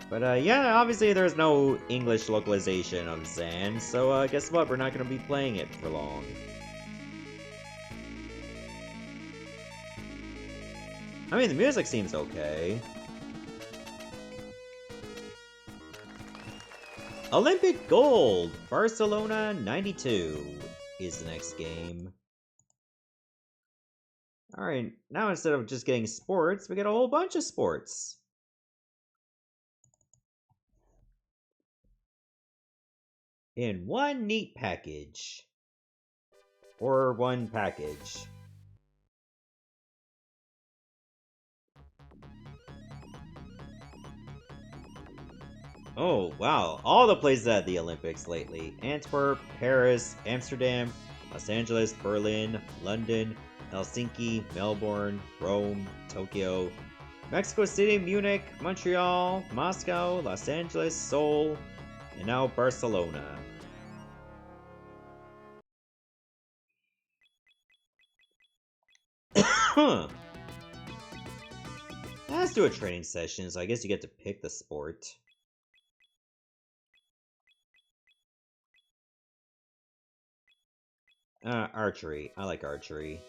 But yeah, obviously there's no English localization of Zen, so guess what? We're not going to be playing it for long. I mean, the music seems okay. Olympic Gold! Barcelona 92 is the next game. Alright, now instead of just getting sports, we get a whole bunch of sports. In one neat package. Or one package. Oh, wow. All the places at the Olympics lately. Antwerp, Paris, Amsterdam, Los Angeles, Berlin, London, Helsinki, Melbourne, Rome, Tokyo, Mexico City, Munich, Montreal, Moscow, Los Angeles, Seoul, and now Barcelona. Let's do a training session, so I guess you get to pick the sport. Archery. I like archery.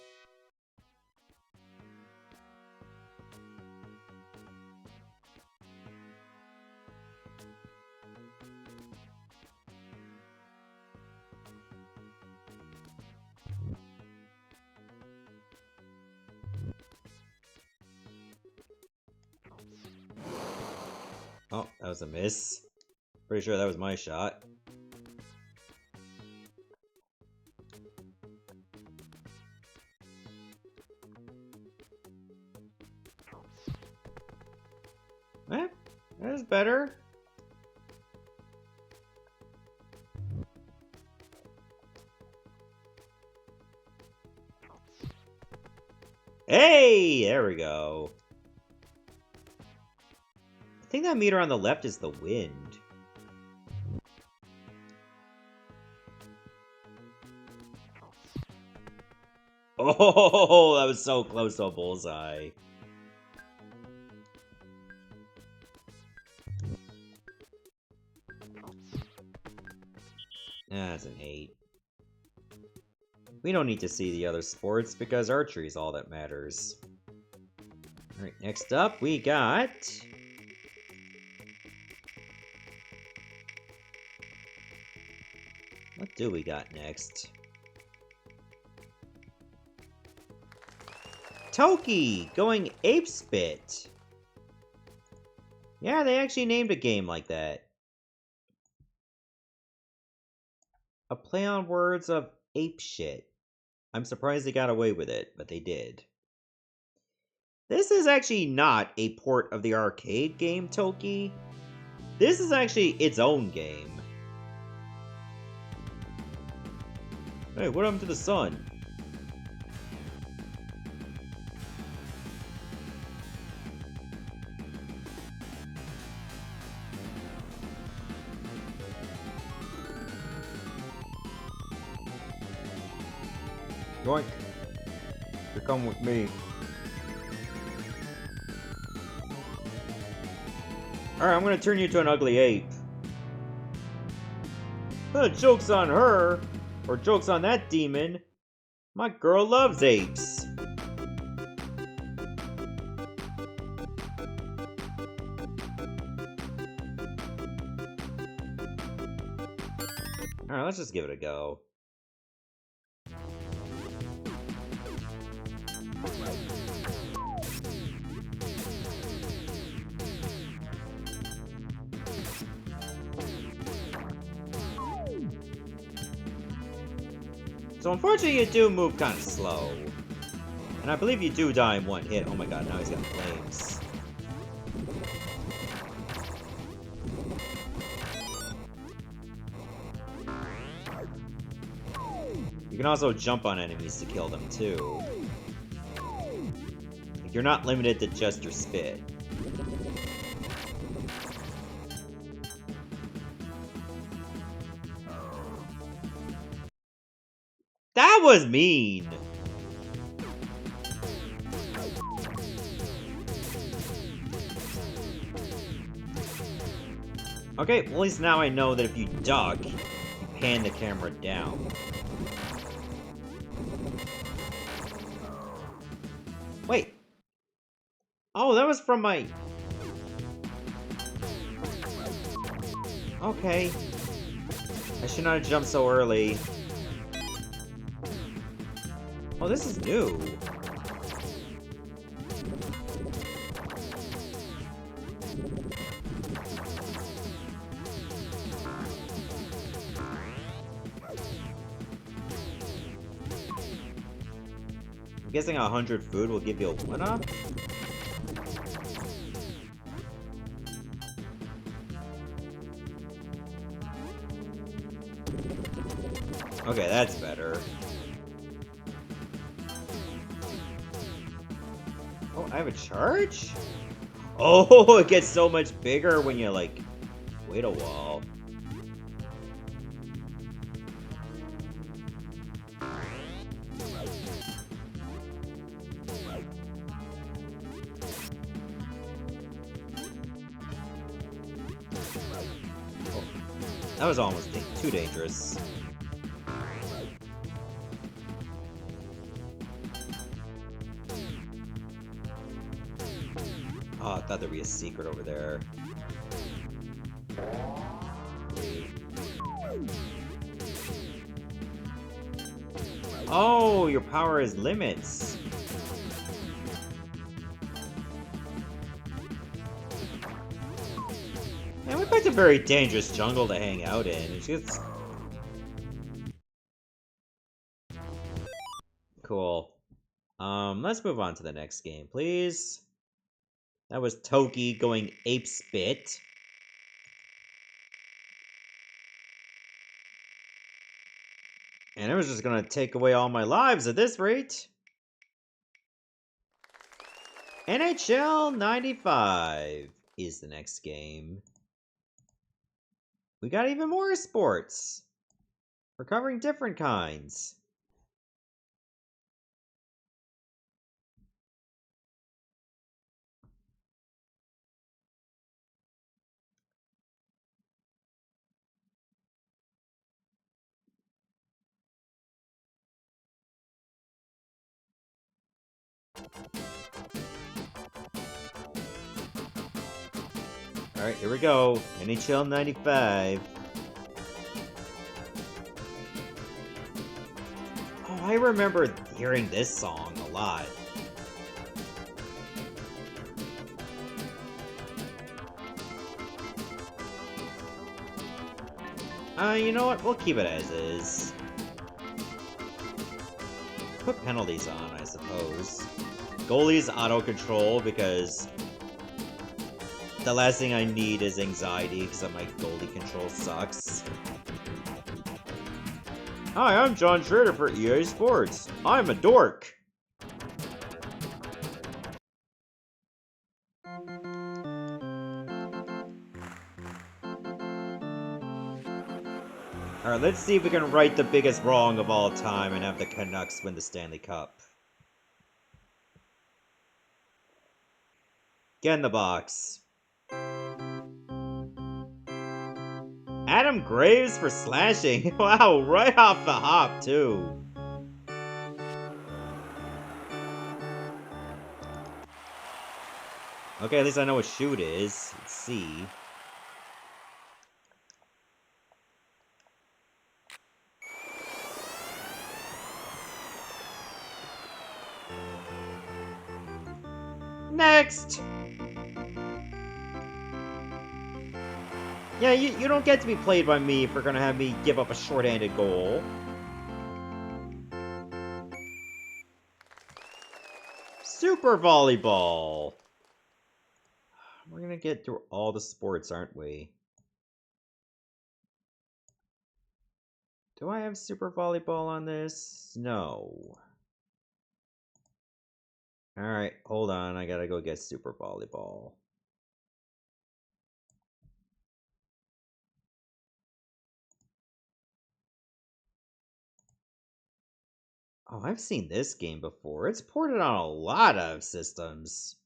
Oh, that was a miss. Pretty sure that was my shot. Eh, that is better. Hey, there we go. I think that meter on the left is the wind. Oh, that was so close to a bullseye. That's an 8. We don't need to see the other sports because archery is all that matters. Alright, next up we got... What do we got next? Toki! Going ape spit! Yeah, they actually named a game like that. A play on words of ape shit. I'm surprised they got away with it, but they did. This is actually not a port of the arcade game, Toki. This is actually its own game. Hey, what happened to the sun? Yoink. You come with me. Alright, I'm gonna turn you into an ugly ape. Joke's on her! Or joke's on that demon. My girl loves apes. Alright, let's just give it a go. So unfortunately you do move kind of slow. And I believe you do die in one hit. Oh my god, now he's got flames. You can also jump on enemies to kill them too. You're not limited to just your spit. That was mean! Okay, well, at least now I know that if you duck, you pan the camera down. Wait. Oh, that was from my... Okay. I should not have jumped so early. Oh, this is new. I'm guessing 100 food will give you a 1-up? Okay, that's better. Oh, I have a charge? Oh, it gets so much bigger when you, like, wait a while. That was almost too dangerous. Oh, I thought there'd be a secret over there. Oh, your power has limits. Man, we picked a very dangerous jungle to hang out in. It's just... Cool. Let's move on to the next game, please. That was Toki going ape spit. And it was just gonna take away all my lives at this rate. NHL 95 is the next game. We got even more sports. We're covering different kinds. Alright, here we go. NHL 95. Oh, I remember hearing this song a lot. You know what? We'll keep it as is. Put penalties on, I suppose. Goalie's auto-control, because the last thing I need is anxiety, because my goalie control sucks. Hi, I'm John Schrader for EA Sports. I'm a dork. Alright, let's see if we can right the biggest wrong of all time and have the Canucks win the Stanley Cup. Get in the box. Adam Graves for slashing. Wow, right off the hop, too. Okay, at least I know what shoot is. Let's see. Next! Yeah, you don't get to be played by me if you're gonna have me give up a short-handed goal. Super Volleyball! We're gonna get through all the sports, aren't we? Do I have Super Volleyball on this? No. Alright, hold on, I gotta go get Super Volleyball. Oh, I've seen this game before. It's ported on a lot of systems.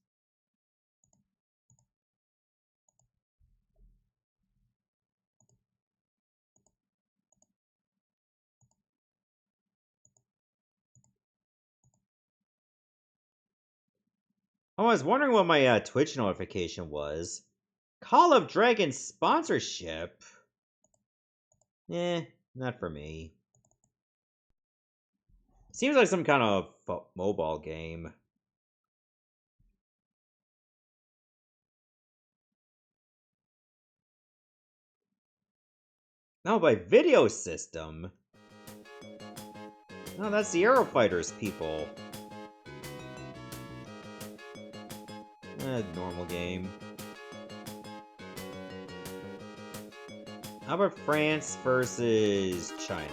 Oh, I was wondering what my Twitch notification was. Call of Dragon sponsorship? Eh, not for me. Seems like some kind of mobile game. No, by video system. No, that's the Aerofighters people. Normal game. How about France versus China?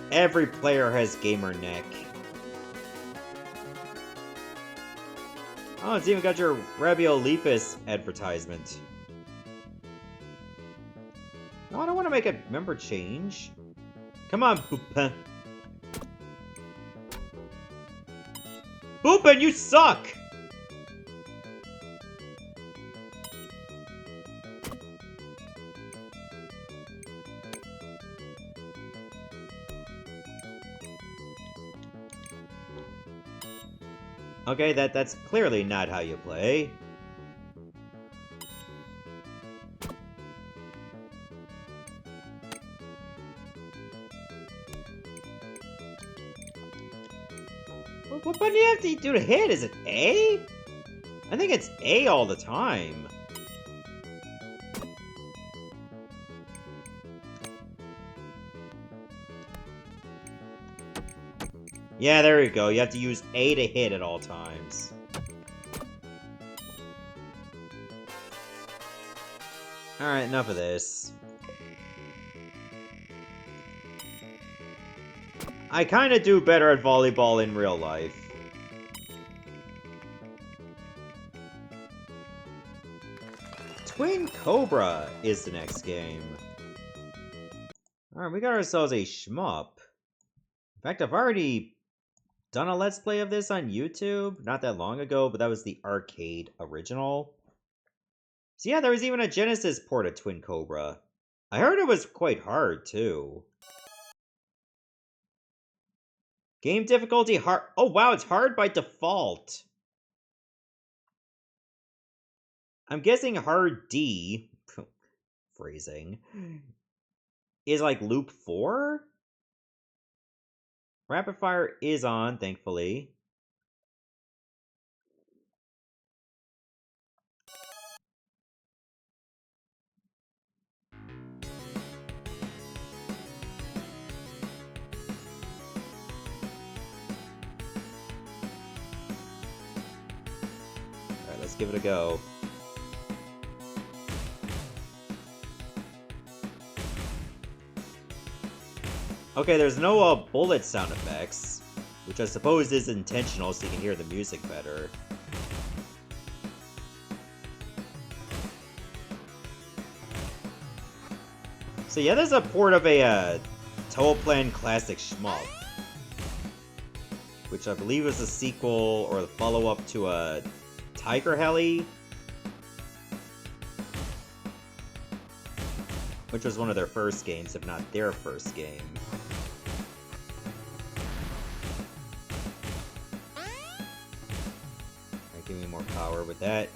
Every player has gamer neck. Oh, it's even got your Raviolipus advertisement. No, I don't want to make a member change. Come on, Boopin. Boopin, you suck! Okay, that's clearly not how you play. What button do you have to do to hit? Is it A? I think it's A all the time. Yeah, there you go. You have to use A to hit at all times. Alright, enough of this. I kinda do better at volleyball in real life. Twin Cobra is the next game. Alright, we got ourselves a shmup. In fact, I've already done a Let's Play of this on YouTube not that long ago, but that was the arcade original. So yeah, there was even a Genesis port of Twin Cobra. I heard it was quite hard, too. Game difficulty hard. Oh wow, it's hard by default. I'm guessing hard D, phrasing, is like loop 4? Rapid fire is on, thankfully. Alright, let's give it a go. Okay, there's no bullet sound effects, which I suppose is intentional so you can hear the music better. So yeah, there's a port of a Toaplan Classic Shmup, which I believe is a sequel or the follow-up to a Tiger Heli, which was one of their first games, if not their first game. Alright, give me more power with that.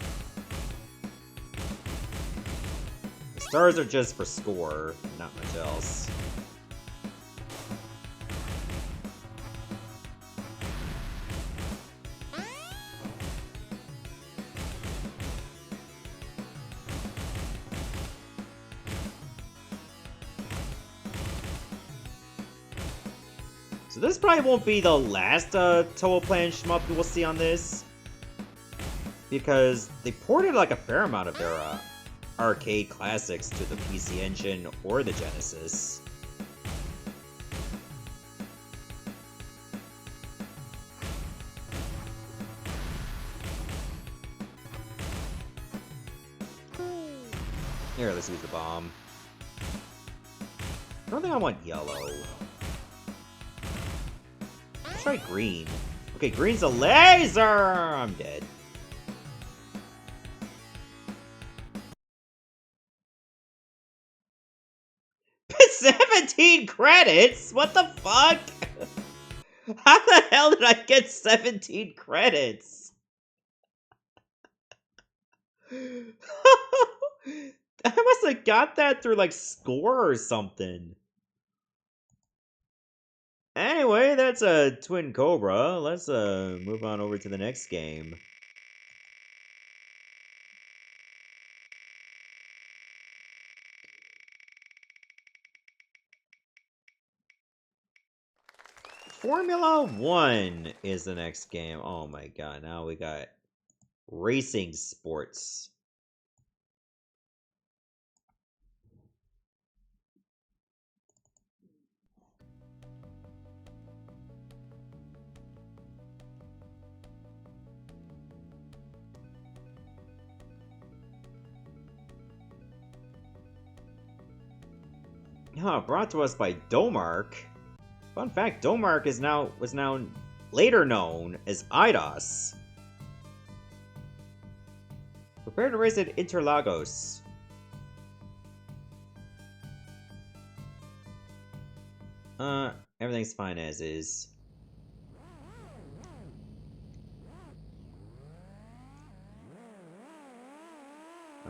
The stars are just for score, not much else. So this probably won't be the last Toaplan shmup we'll see on this, because they ported like a fair amount of their arcade classics to the PC Engine or the Genesis. Here, let's use the bomb. I don't think I want yellow. Let's try green. Okay, green's a laser! I'm dead. $17 credits? What the fuck? How the hell did I get 17 credits? I must have got that through like score or something. Anyway, that's a Twin Cobra. Let's move on over to the next game. Formula 1 is the next game. Oh my god, now we got racing sports. Brought to us by Domark. Fun fact, Domark was now later known as Eidos. Prepare to race at Interlagos. Everything's fine as is.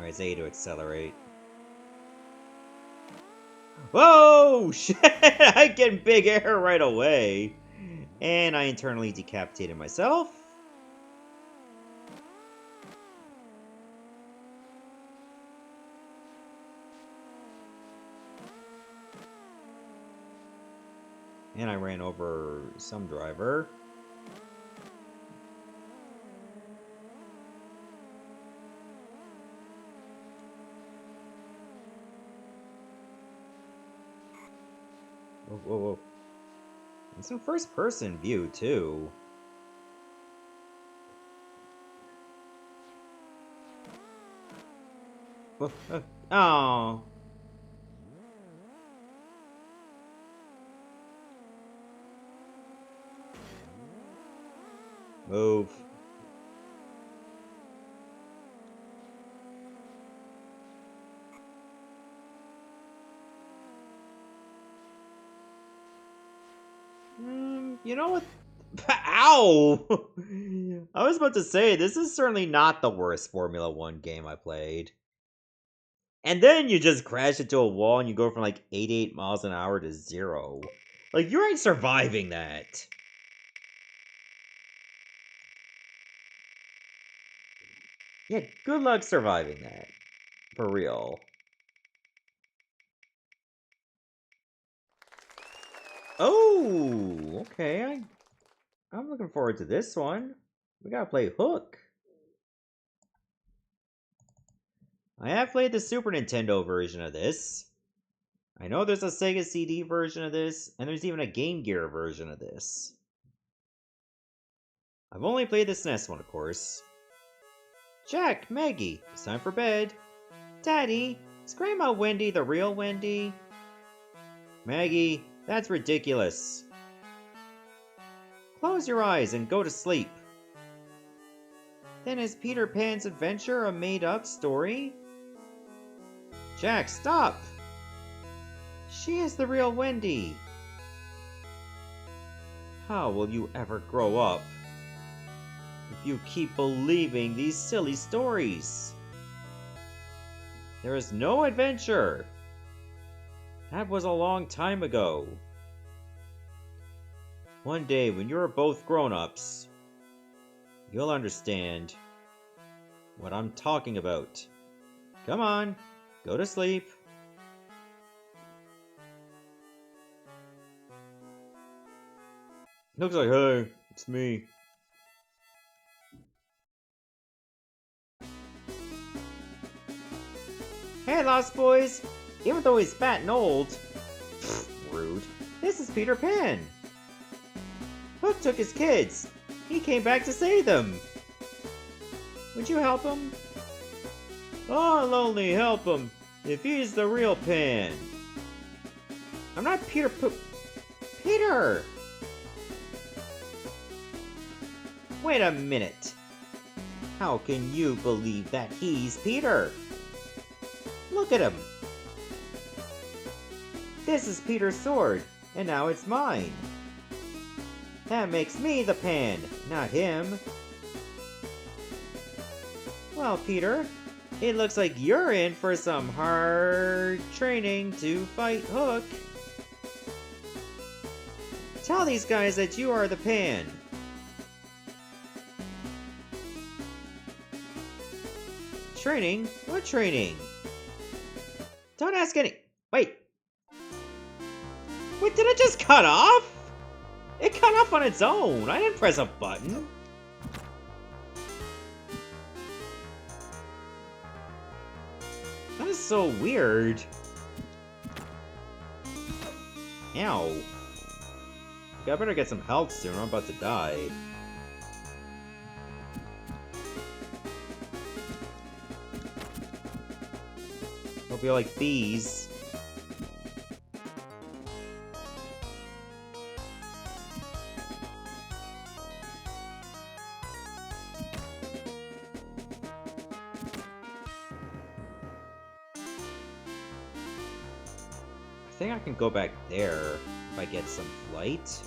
Alright, it's A to accelerate. Whoa! Shit! I get big air right away. And I internally decapitated myself. And I ran over some driver. Whoa, whoa, whoa. And some first-person view, too. Oh. Move. You know what? Ow! I was about to say, this is certainly not the worst Formula 1 game I played. And then you just crash into a wall and you go from like 88 miles an hour to 0. Like, you ain't surviving that. Yeah, good luck surviving that. For real. Oh, okay. I'm looking forward to this one. We gotta play Hook. I have played the Super Nintendo version of this. I know there's a Sega CD version of this, and there's even a Game Gear version of this. I've only played the SNES one, of course. Jack, Maggie, it's time for bed. Daddy, is Grandma Wendy the real Wendy? Maggie, that's ridiculous. Close your eyes and go to sleep. Then is Peter Pan's adventure a made-up story? Jack, stop! She is the real Wendy. How will you ever grow up if you keep believing these silly stories? There is no adventure. That was a long time ago. One day when you're both grown-ups, you'll understand what I'm talking about. Come on, go to sleep. Looks like, hey, it's me. Hey, Lost Boys! Even though he's fat and old. Pfft, rude. This is Peter Pan. Hook took his kids. He came back to save them. Would you help him? I'll only help him if he's the real Pan. I'm not Peter Peter! Wait a minute. How can you believe that he's Peter? Look at him. This is Peter's sword, and now it's mine. That makes me the Pan, not him. Well, Peter, it looks like you're in for some hard training to fight Hook. Tell these guys that you are the Pan. Training? What training? Don't ask any— Wait! Wait, did it just cut off? It cut off on its own. I didn't press a button. That is so weird. Ow. Okay, I better get some health soon. I'm about to die. Hope you like bees. I think I can go back there if I get some flight.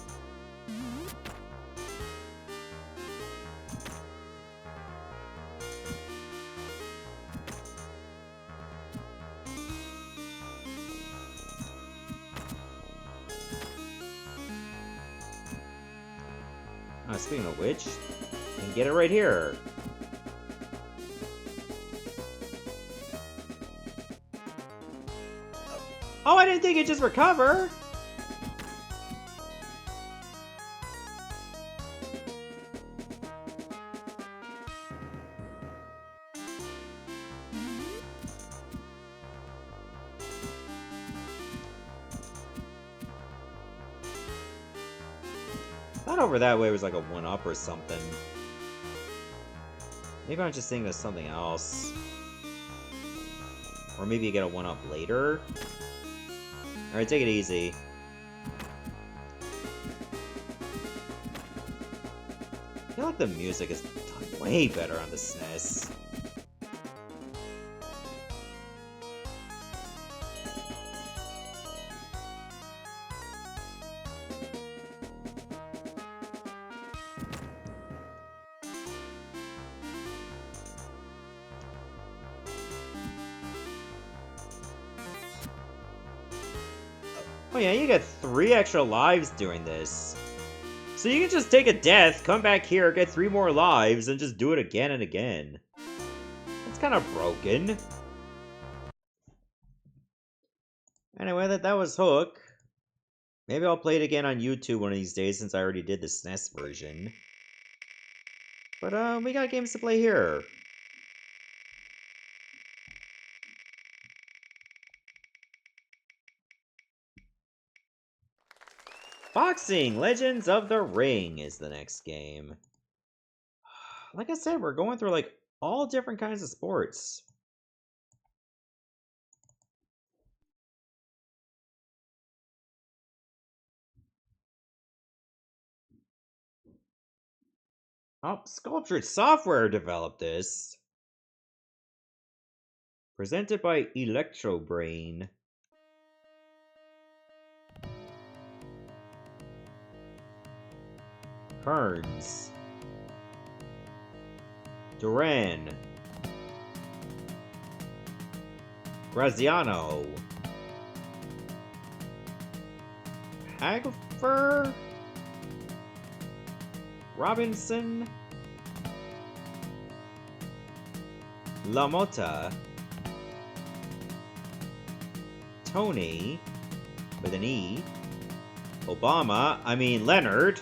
Speaking of which, you can get it right here. Oh, I didn't think it'd just recover! Thought over that way was like a 1-up or something. Maybe I'm just thinking of something else. Or maybe you get a 1-up later? Alright, take it easy. I feel like the music is done way better on the SNES. Oh yeah, you get 3 extra lives doing this. So you can just take a death, come back here, get 3 more lives, and just do it again and again. That's kind of broken. Anyway, that was Hook. Maybe I'll play it again on YouTube one of these days since I already did the SNES version. But we got games to play here. Boxing Legends of the Ring is the next game. Like I said, we're going through like all different kinds of sports. Oh, Sculptured Software developed this. Presented by Electrobrain. Kearns. Duran. Graziano. Hagfer. Robinson. LaMotta. Tony. With an E. Leonard.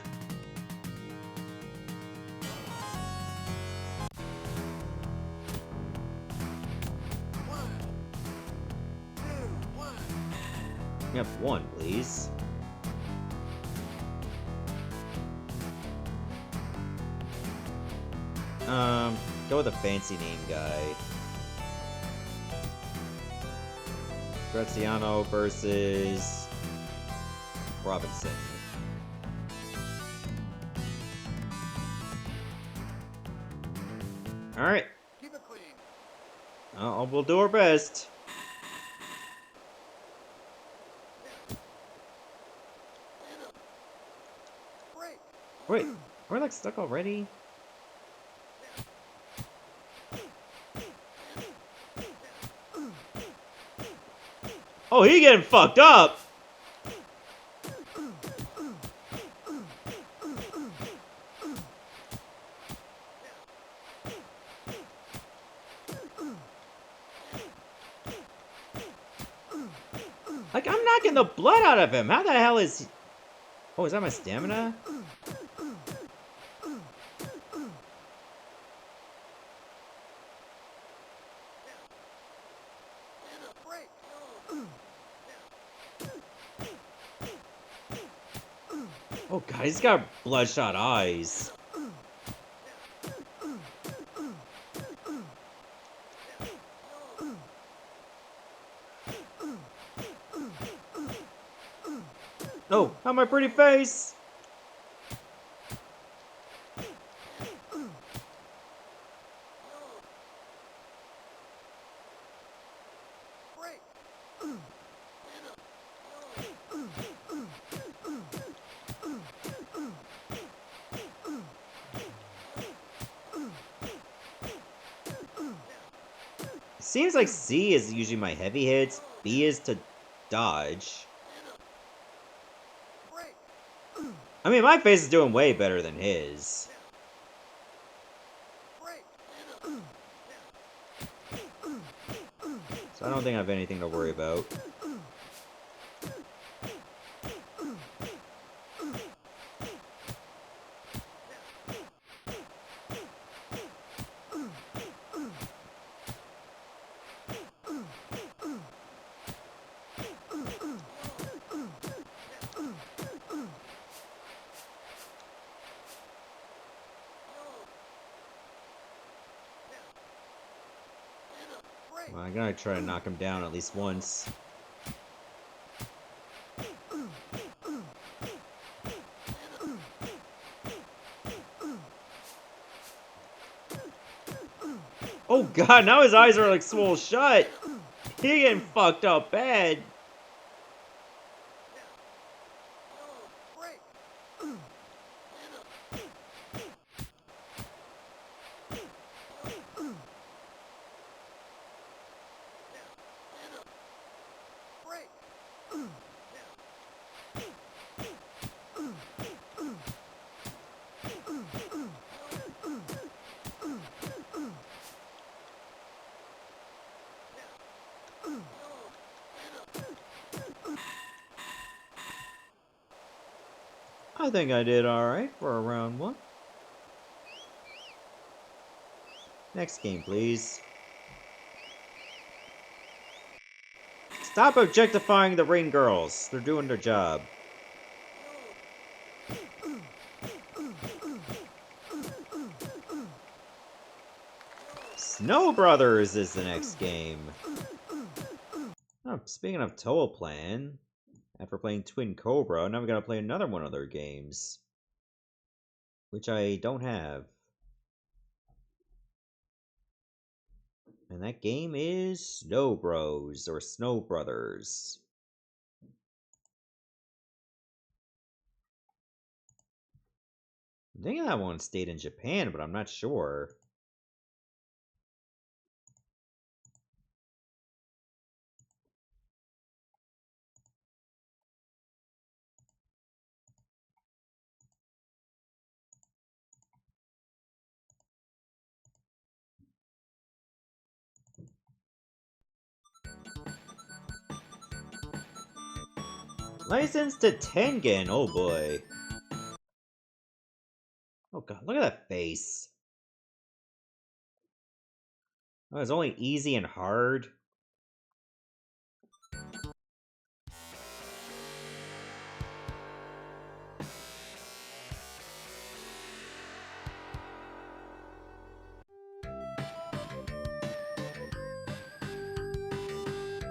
Yep, 1, please. Go with a fancy name guy. Graziano versus Robinson. Alright. Keep it clean. We'll do our best. Wait, we're like stuck already? Oh, he getting fucked up! Like, I'm knocking the blood out of him! How the hell is he... Oh, is that my stamina? Oh god, he's got bloodshot eyes. No, not my pretty face! Seems like C is usually my heavy hits, B is to dodge. I mean, my face is doing way better than his. So I don't think I have anything to worry about. Well, I gotta try to knock him down at least once. Oh god, now his eyes are like swole shut! He getting fucked up bad! I think I did alright for a round 1. Next game, please. Stop objectifying the ring girls. They're doing their job. Snow Brothers is the next game. Oh, speaking of Toll Plan, after playing Twin Cobra, now we gotta play another one of their games. Which I don't have. And that game is Snow Bros, or Snow Brothers. I'm thinking that one stayed in Japan, but I'm not sure. Licensed to Tengen, oh boy. Oh god, look at that face. Oh, it's only easy and hard.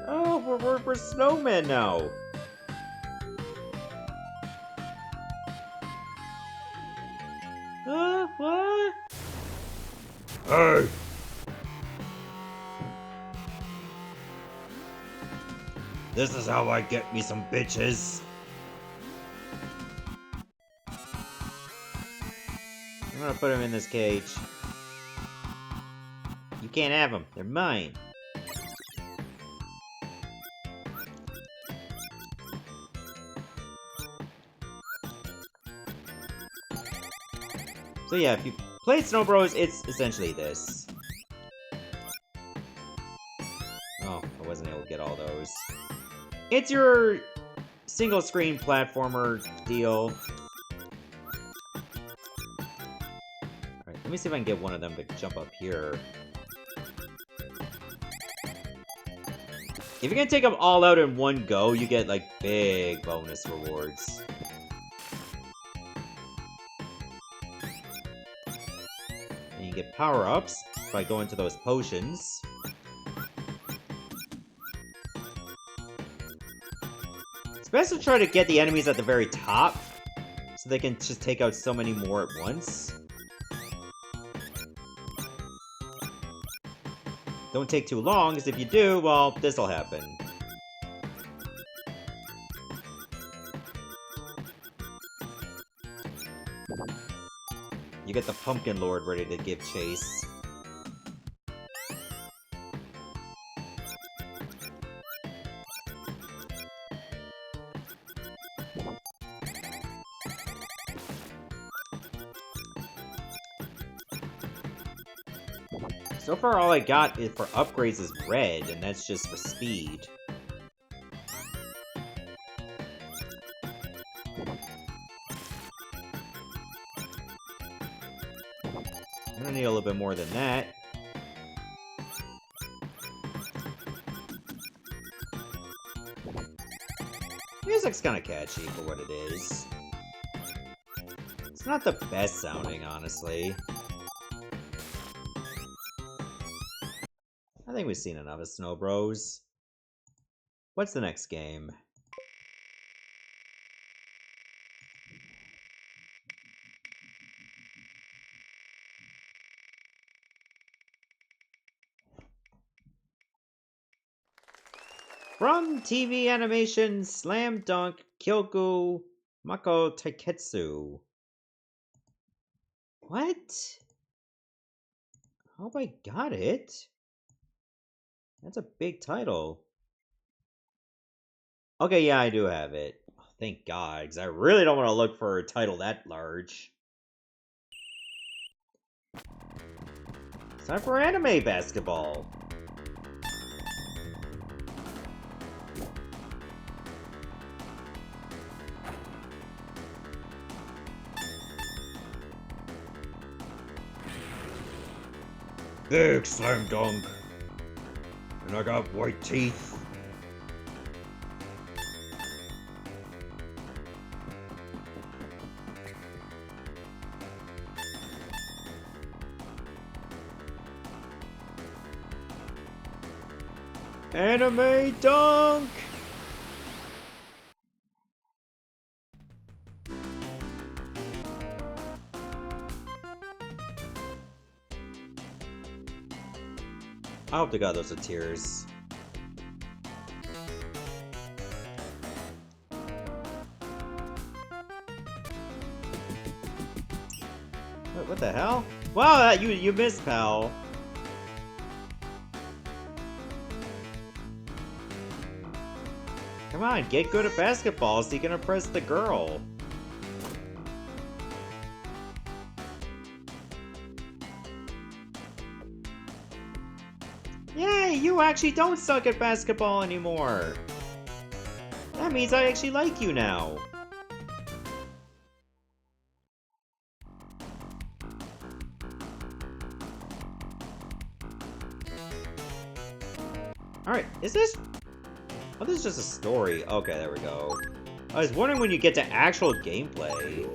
Oh, we're snowmen now. What? Hey! This is how I get me some bitches. I'm gonna put him in this cage. You can't have them. They're mine. So yeah, if you play Snow Bros, it's essentially this. Oh, I wasn't able to get all those. It's your single screen platformer deal. Alright, let me see if I can get one of them to jump up here. If you can take them all out in one go, you get like big bonus rewards. And you get power-ups by going to those potions. It's best to try to get the enemies at the very top, so they can just take out so many more at once. Don't take too long, because if you do, well, this'll happen. You get the Pumpkin Lord ready to give chase. So far, all I got for upgrades is red, and that's just for speed. I'm gonna need a little bit more than that. Music's kind of catchy for what it is. It's not the best sounding, honestly. I think we've seen enough of Snow Bros. What's the next game? From TV animation Slam Dunk Kyougou Makkou Taiketsu. What? Oh, I got it. That's a big title. Okay, yeah, I do have it. Oh, thank God, because I really don't want to look for a title that large. It's time for anime basketball. Big slam dunk. And I got white teeth. Anime dunk! I hope to God those are tears. What the hell? Wow, you missed, pal. Come on, get good at basketball so you can impress the girl. Yay, you actually don't suck at basketball anymore. That means I actually like you now. Alright, is this... Oh, this is just a story. Okay, there we go. I was wondering when you get to actual gameplay.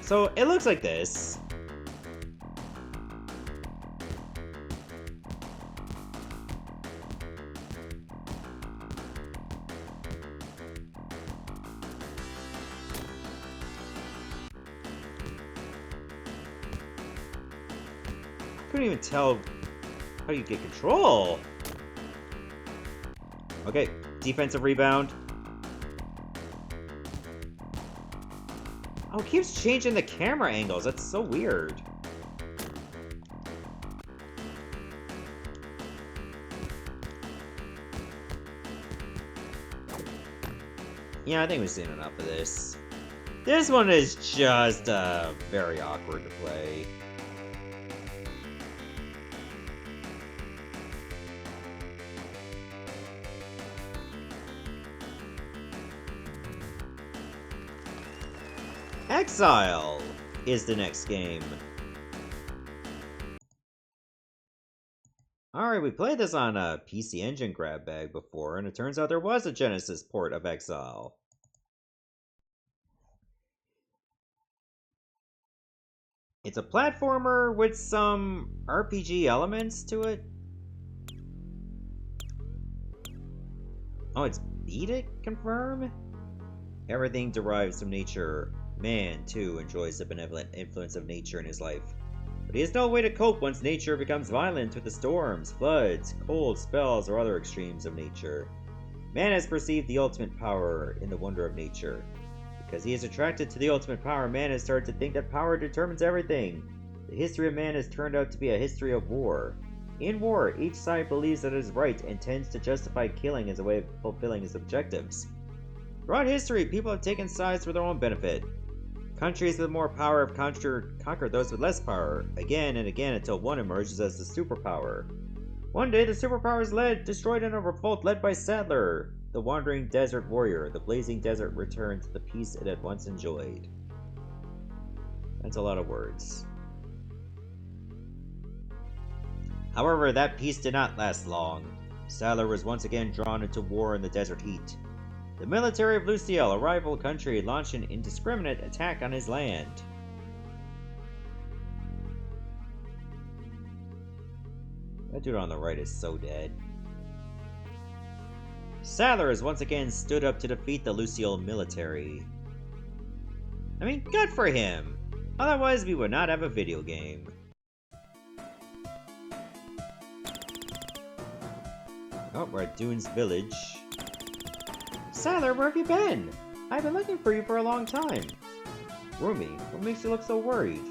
So, it looks like this. Couldn't even tell how you get control. Okay, defensive rebound. Oh, it keeps changing the camera angles. That's so weird. Yeah, I think we've seen enough of this. This one is just very awkward to play. Exile is the next game. Alright, we played this on a PC Engine grab bag before, and it turns out there was a Genesis port of Exile. It's a platformer with some RPG elements to it. Oh, it's B to confirm? Everything derives from nature. Man, too, enjoys the benevolent influence of nature in his life. But he has no way to cope once nature becomes violent with the storms, floods, cold spells, or other extremes of nature. Man has perceived the ultimate power in the wonder of nature. Because he is attracted to the ultimate power, man has started to think that power determines everything. The history of man has turned out to be a history of war. In war, each side believes that it is right and tends to justify killing as a way of fulfilling its objectives. Throughout history, people have taken sides for their own benefit. Countries with more power have conquered those with less power, again and again until one emerges as the superpower. One day, the superpower is destroyed in a revolt led by Sadler, the wandering desert warrior. The blazing desert returned to the peace it had once enjoyed. That's a lot of words. However, that peace did not last long. Sadler was once again drawn into war in the desert heat. The military of Lucille, a rival country, launched an indiscriminate attack on his land. That dude on the right is so dead. Sadler has once again stood up to defeat the Lucille military. I mean, good for him! Otherwise, we would not have a video game. Oh, we're at Dune's village. Sadler, where have you been? I've been looking for you for a long time. Rumi, what makes you look so worried?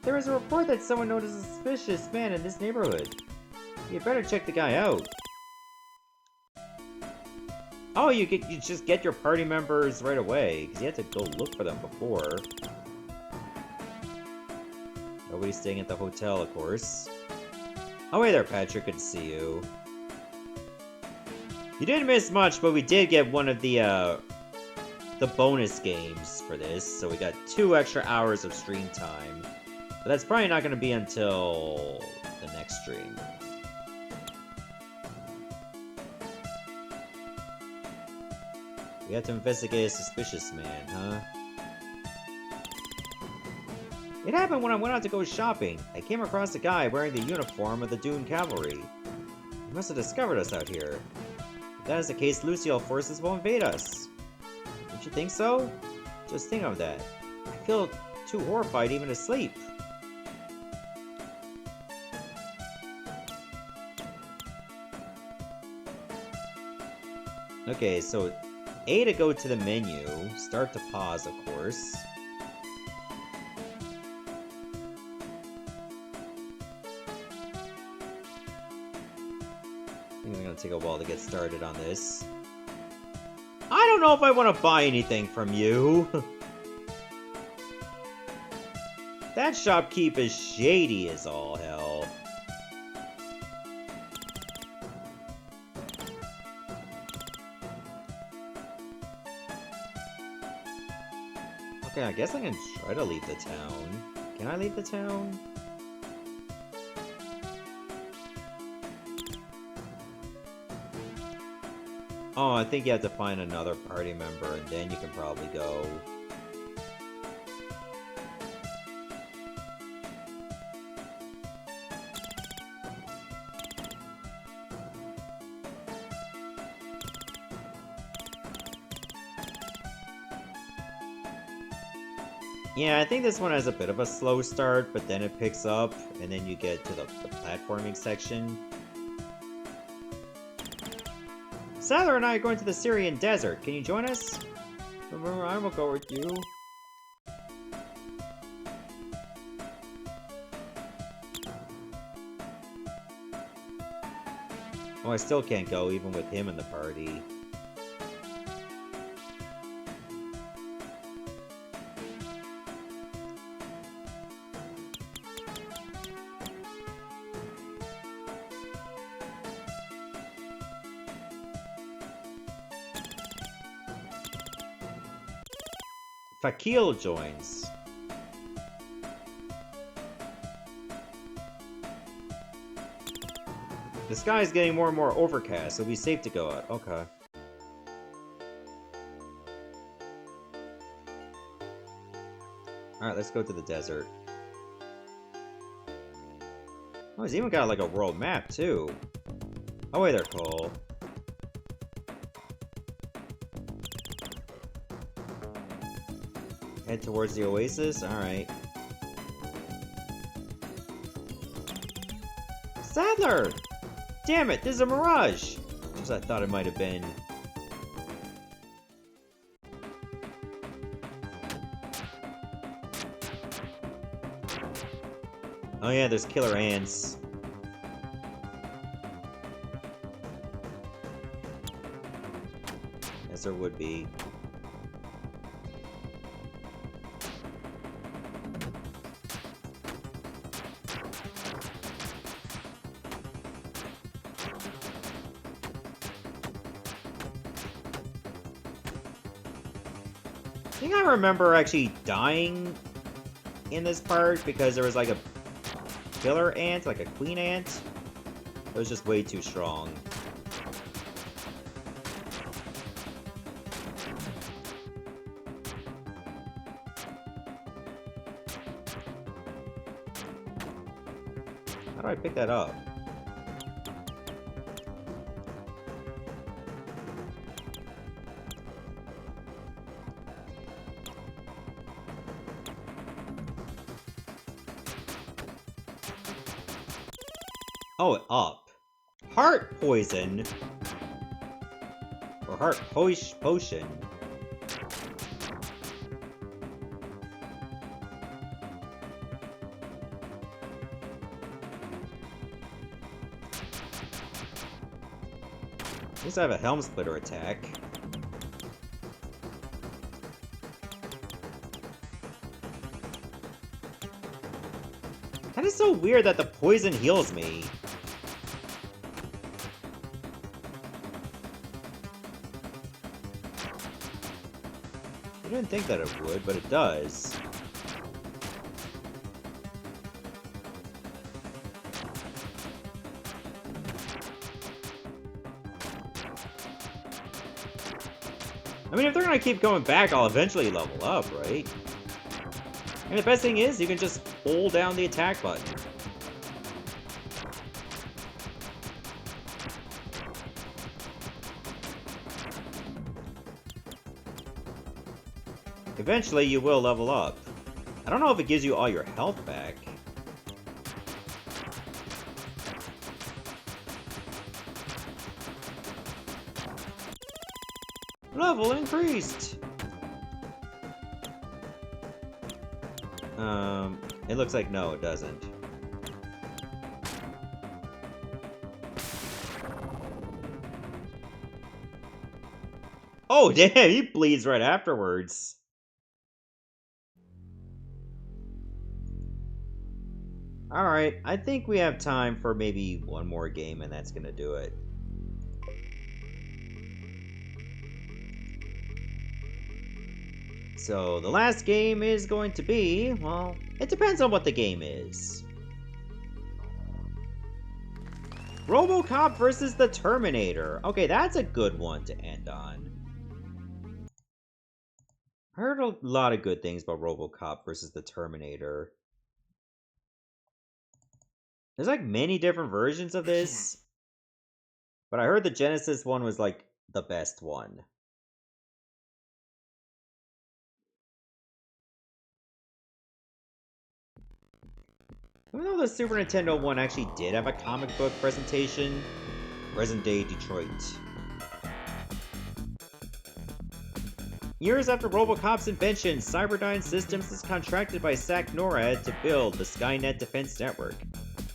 There is a report that someone noticed a suspicious man in this neighborhood. You better check the guy out. Oh, you just get your party members right away, because you had to go look for them before. Nobody's staying at the hotel, of course. Oh, hey there, Patrick. Good to see you. You didn't miss much, but we did get one of the bonus games for this, so we got 2 extra hours of stream time. But that's probably not going to be until the next stream. We have to investigate a suspicious man, huh? It happened when I went out to go shopping. I came across a guy wearing the uniform of the Dune Cavalry. He must have discovered us out here. If that is the case, Lucille forces will invade us. Don't you think so? Just think of that. I feel too horrified even to sleep. Okay, so A to go to the menu, start to pause, of course. I think it's gonna take a while to get started on this. I don't know if I want to buy anything from you. That shopkeep is shady as all hell. Okay, I guess I can try to leave the town. Can I leave the town? Oh, I think you have to find another party member and then you can probably go. Yeah, I think this one has a bit of a slow start, but then it picks up, and then you get to the platforming section. Sadler and I are going to the Syrian desert. Can you join us? Remember, I will go with you. Oh, I still can't go, even with him in the party. Fakil joins. The sky is getting more and more overcast, so it'll be safe to go out. Okay. Alright, let's go to the desert. Oh, he's even got like a world map, too. Oh, wait there, Cole. Head towards the oasis? Alright. Sadler! Damn it, this is a mirage! Just as I thought it might have been. Oh yeah, there's killer ants. As there would be. I think I remember actually dying in this part because there was like a killer ant, like a queen ant. It was just way too strong. How do I pick that up? Oh, up. Heart poison. Or heart potion. At least I have a helm splitter attack. That is so weird that the poison heals me. I didn't think that it would, but it does. I mean, if they're gonna keep going back, I'll eventually level up, right? And the best thing is, you can just hold down the attack button. Eventually, you will level up. I don't know if it gives you all your health back. Level increased! It looks like no, it doesn't. Oh, damn, he bleeds right afterwards. Alright, I think we have time for maybe one more game, and that's gonna do it. So, the last game is going to be, well, it depends on what the game is. RoboCop versus the Terminator. Okay, that's a good one to end on. I heard a lot of good things about RoboCop versus the Terminator. There's like many different versions of this, but I heard the Genesis one was like the best one. Even though the Super Nintendo one actually did have a comic book presentation, present day Detroit. Years after RoboCop's invention, Cyberdyne Systems is contracted by SAC NORAD to build the Skynet Defense Network.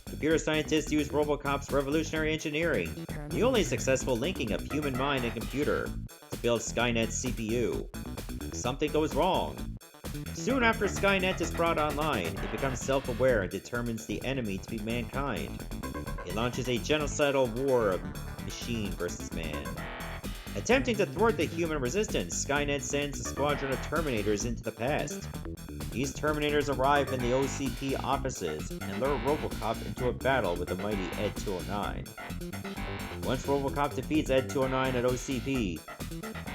Computer scientists use RoboCop's revolutionary engineering, the only successful linking of human mind and computer, to build Skynet's CPU. Something goes wrong. Soon after Skynet is brought online, it becomes self-aware and determines the enemy to be mankind. It launches a genocidal war of machine versus man. Attempting to thwart the human resistance, Skynet sends a squadron of Terminators into the past. These Terminators arrive in the OCP offices and lure RoboCop into a battle with the mighty Ed 209. Once RoboCop defeats Ed 209 at OCP,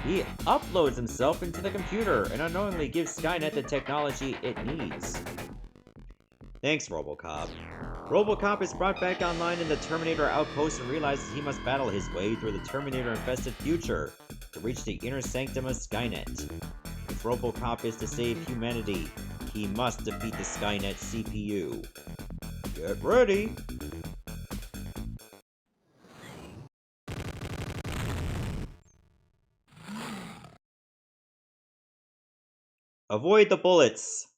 he uploads himself into the computer and unknowingly gives Skynet the technology it needs. Thanks, RoboCop. RoboCop is brought back online in the Terminator outpost and realizes he must battle his way through the Terminator-infested future to reach the inner sanctum of Skynet. If RoboCop is to save humanity, he must defeat the Skynet CPU. Get ready! Avoid the bullets!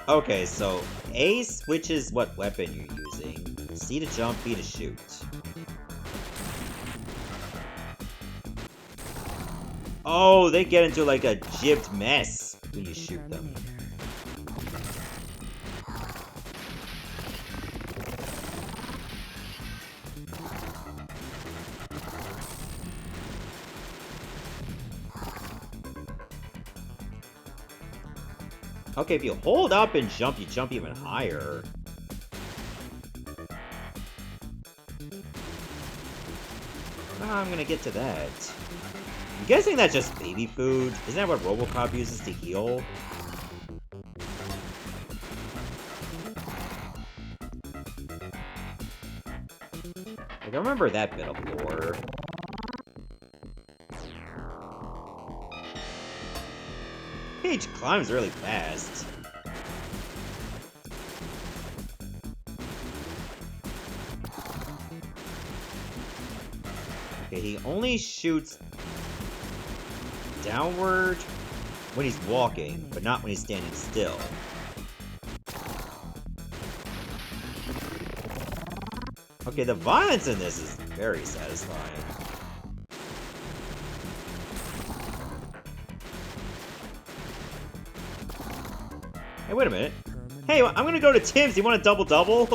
Okay, so A switches what weapon you're using. C to jump, B to shoot. Oh, they get into like a jibbed mess when you shoot them. Okay, if you hold up and jump, you jump even higher. I'm gonna get to that. I'm guessing that's just baby food. Isn't that what RoboCop uses to heal? Like, I remember that bit of lore. Paige climbs really fast. Okay, he only shoots downward when he's walking, but not when he's standing still. Okay, the violence in this is very satisfying. Hey, wait a minute. Hey, I'm gonna go to Tim's. You want a double-double?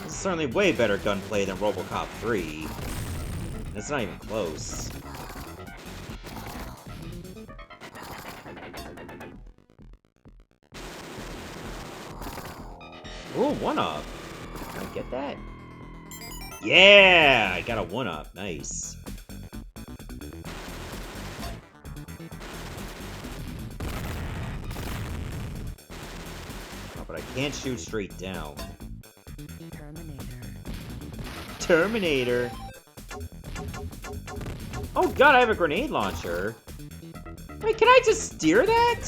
This is certainly way better gunplay than RoboCop 3. And it's not even close. Ooh, 1-up. Can I get that? Yeah! I got a 1-up. Nice. Oh, but I can't shoot straight down. Terminator. Oh god, I have a grenade launcher. Wait, can I just steer that?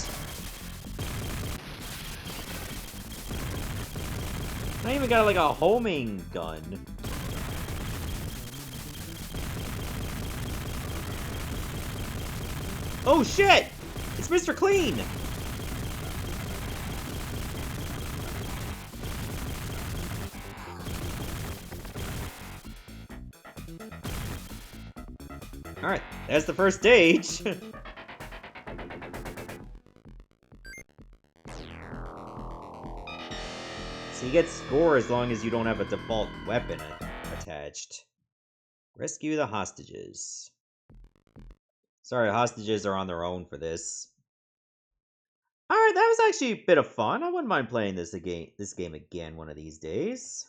I even got like a homing gun. Oh shit! It's Mr. Clean! Alright, that's the first stage. So you get score as long as you don't have a default weapon attached. Rescue the hostages. Sorry, hostages are on their own for this. Alright, that was actually a bit of fun. I wouldn't mind playing this game again one of these days.